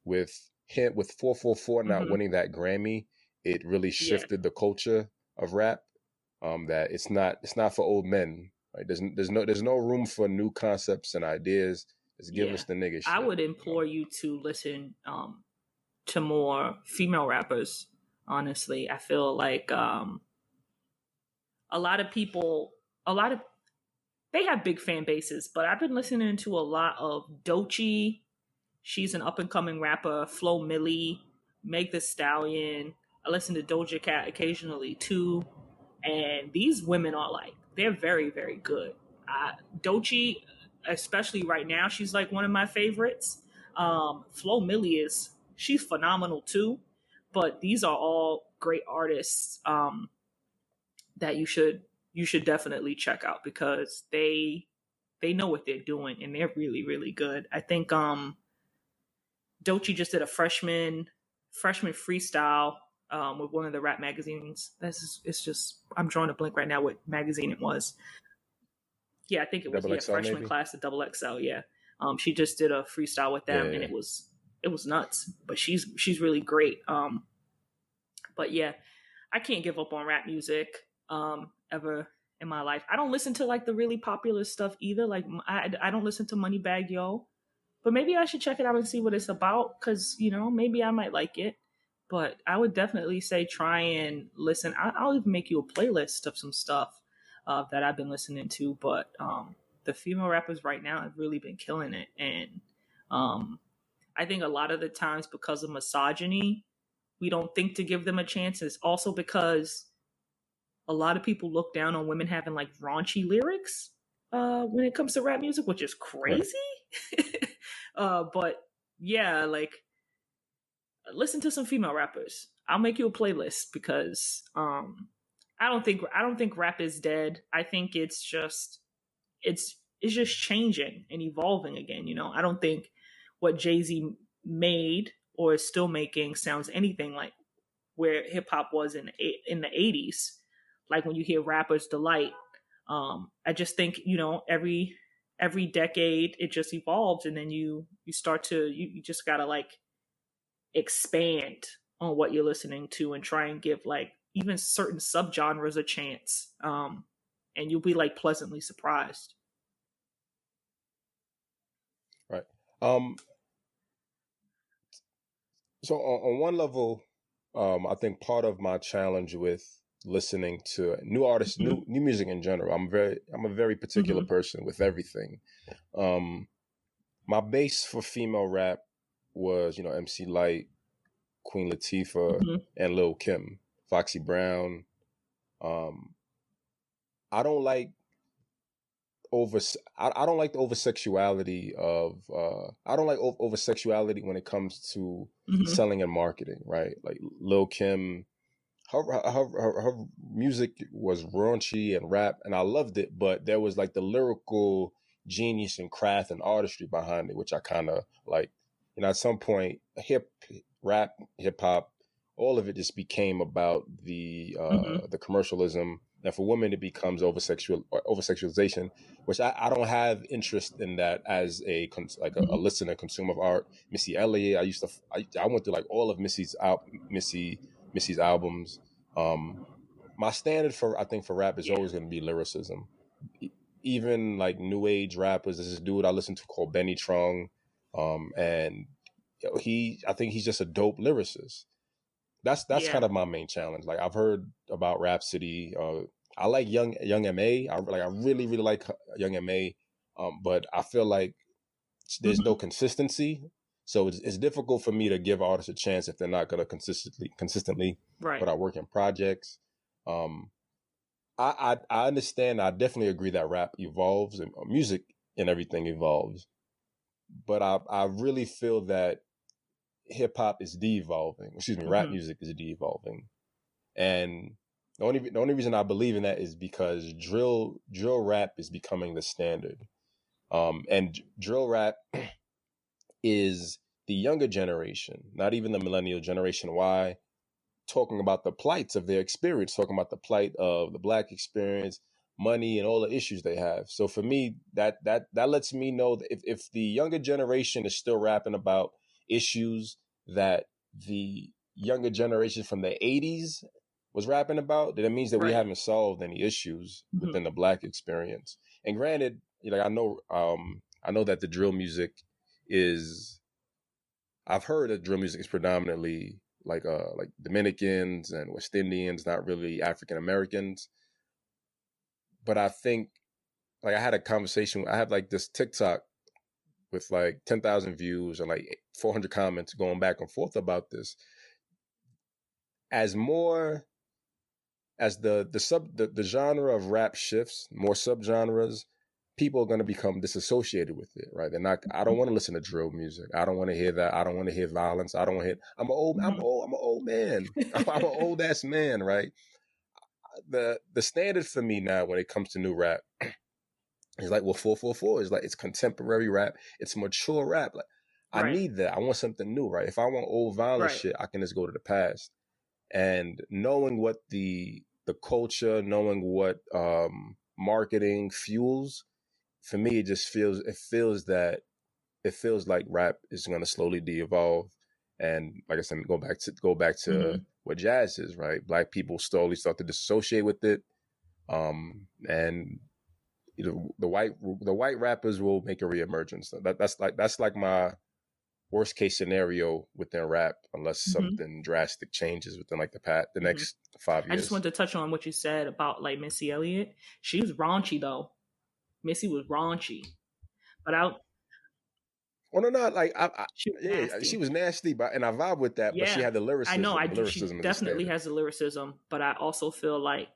with him with 444 not Mm-hmm. winning that Grammy, it really Yeah. shifted the culture of rap. That it's not for old men. Right? There's no room for new concepts and ideas. Just give Yeah. us the nigga I shit. would implore you to listen to more female rappers. Honestly, I feel like a lot of people, a lot of they have big fan bases, but I've been listening to a lot of Doechii. She's an up and coming rapper. Flo Milli, Meg The Stallion. I listen to Doja Cat occasionally too, and these women are like they're very very good. Doechii, especially right now, she's like one of my favorites. Flo Milli she's phenomenal too, but these are all great artists that you should definitely check out because they know what they're doing and they're really really good. I think Doechii just did a freshman freestyle with one of the rap magazines. It's just I'm drawing a blank right now what magazine it was. Yeah, I think it was Double XL freshman maybe. class at Double XL. Yeah, she just did a freestyle with them and Yeah. it was nuts. But she's really great. But yeah, I can't give up on rap music ever in my life. I don't listen to like the really popular stuff either. Like I don't listen to Moneybagg Yo, but maybe I should check it out and see what it's about because maybe I might like it. But I would definitely say try and listen. I'll even make you a playlist of some stuff that I've been listening to. But the female rappers right now have really been killing it, and I think a lot of the times because of misogyny, we don't think to give them a chance. It's also because a lot of people look down on women having like raunchy lyrics when it comes to rap music, which is Right. crazy. But yeah, like listen to some female rappers. I'll make you a playlist because I don't think rap is dead. I think it's just changing and evolving again. I don't think what Jay-Z made or is still making sounds anything like where hip hop was in the 80s. Like when you hear Rapper's Delight, I just think every decade it just evolves, and then you start to you just gotta like expand on what you're listening to and try and give like even certain subgenres a chance, and you'll be like pleasantly surprised. Right. So on one level, I think part of my challenge with listening to new artists, Mm-hmm. new music in general, I'm a very particular Mm-hmm. person with everything. My base for female rap was, MC Lyte, Queen Latifah, Mm-hmm. and Lil Kim, Foxy Brown. I don't like over I don't like the over sexuality of I don't like over sexuality when it comes to Mm-hmm. selling and marketing, right? Like Lil Kim, her music was raunchy and rap, and I loved it, but there was like the lyrical genius and craft and artistry behind it, which I kind of like. At some point, hip hop, all of it just became about Mm-hmm. the commercialism. And for women, it becomes over sexualization, which I don't have interest in that as a Mm-hmm. listener, consumer of art. Missy Elliott, I went through like all of Missy's albums. My standard I think for rap is Yeah. always going to be lyricism. Even like new age rappers, there's this dude I listen to called Benny Trung, and I think he's just a dope lyricist. That's Yeah. kind of my main challenge. Like I've heard about Rhapsody. I like Young Ma. I really really like Young Ma, but I feel like there's no Mm-hmm. consistency. So it's difficult for me to give artists a chance if they're not going to consistently Right. put out work in projects. Um, I understand. I definitely agree that rap evolves and music and everything evolves, but I really feel that hip hop is de-evolving. Excuse me, rap Mm-hmm. music is de-evolving, and the only reason I believe in that is because drill rap is becoming the standard. And drill rap is the younger generation, not even the millennial generation Y, talking about the plights of their experience, talking about the plight of the Black experience, money and all the issues they have. So for me, that lets me know that if the younger generation is still rapping about issues that the younger generation from the 80s was rapping about, then it means that we Right. haven't solved any issues Mhm. within the Black experience. And granted, like I know that the drill music is, I've heard that drill music is predominantly like Dominicans and West Indians, not really African Americans. But I think, like, I had a conversation. I have like this TikTok with like 10,000 views and like 400 comments going back and forth about this. As the genre of rap shifts, more subgenres, people are going to become disassociated with it, right? They're not. I don't want to listen to drill music. I don't want to hear that. I don't want to hear violence. I don't want to hear. I'm an old man. I'm an old ass man, right? The standard for me now when it comes to new rap is like, well, 444 is like, it's contemporary rap. It's mature rap. Like, I Right. need that. I want something new, right? If I want old violent Right. shit, I can just go to the past. And knowing what the culture, knowing what marketing fuels, for me, it feels like rap is going to slowly de-evolve. And like I said, go back to Mhm. what jazz is, right? Black people slowly start to disassociate with it, and you know, the white rappers will make a reemergence. That's like my worst case scenario within rap, unless Mhm. something drastic changes within like the next 5 years. I just wanted to touch on what you said about like Missy Elliott. She was raunchy though. Missy was raunchy, but Oh no, like she was yeah, nasty. she was nasty, and I vibe with that. But she Yeah, had the I know. lyricism. The She lyricism is a definitely standard. has the lyricism, but I also feel like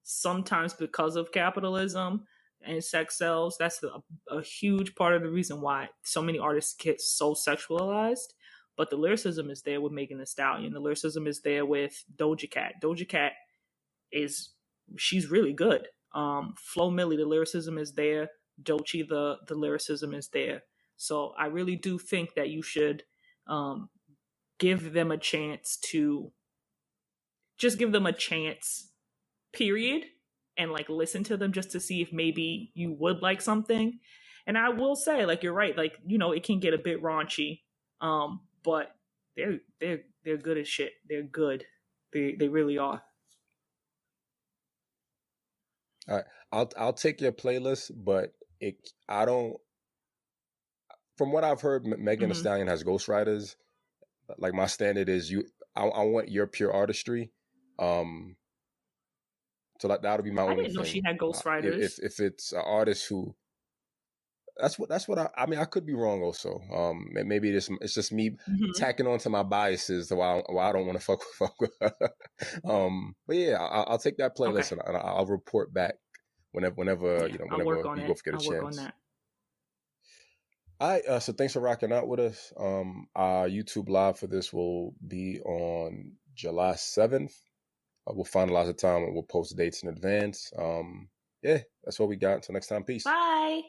sometimes because of capitalism and sex sells, that's a huge part of the reason why so many artists get so sexualized. But the lyricism is there with Megan Thee Stallion. The lyricism is there with Doja Cat. Doja Cat she's really good. Flo Milli, the lyricism is there. Doechii, the lyricism is there. So I really do think that you should give them a chance to just give them a chance, period, and like listen to them just to see if maybe you would like something. And I will say, like, you're right, like, you know, it can get a bit raunchy, but they're good as shit. They're good. They really are. All right, I'll take your playlist, but I don't. From what I've heard, Megan Thee Mhm. Stallion has ghostwriters. Like, my standard is I want your pure artistry. So that'll be my I only didn't know she thing. had ghostwriters. If it's an artist who, that's what I mean. I could be wrong also. Maybe it's just me Mhm. tacking onto my biases why I don't want to fuck with her. But yeah, I'll take that playlist, Okay. and I'll report back whenever Yeah, I'll work on we it. both get a I'll work on chance. that. All right, so thanks for rocking out with us. Our YouTube live for this will be on July 7th. We'll finalize the time and we'll post dates in advance. Yeah, that's what we got. Until next time, peace. Bye.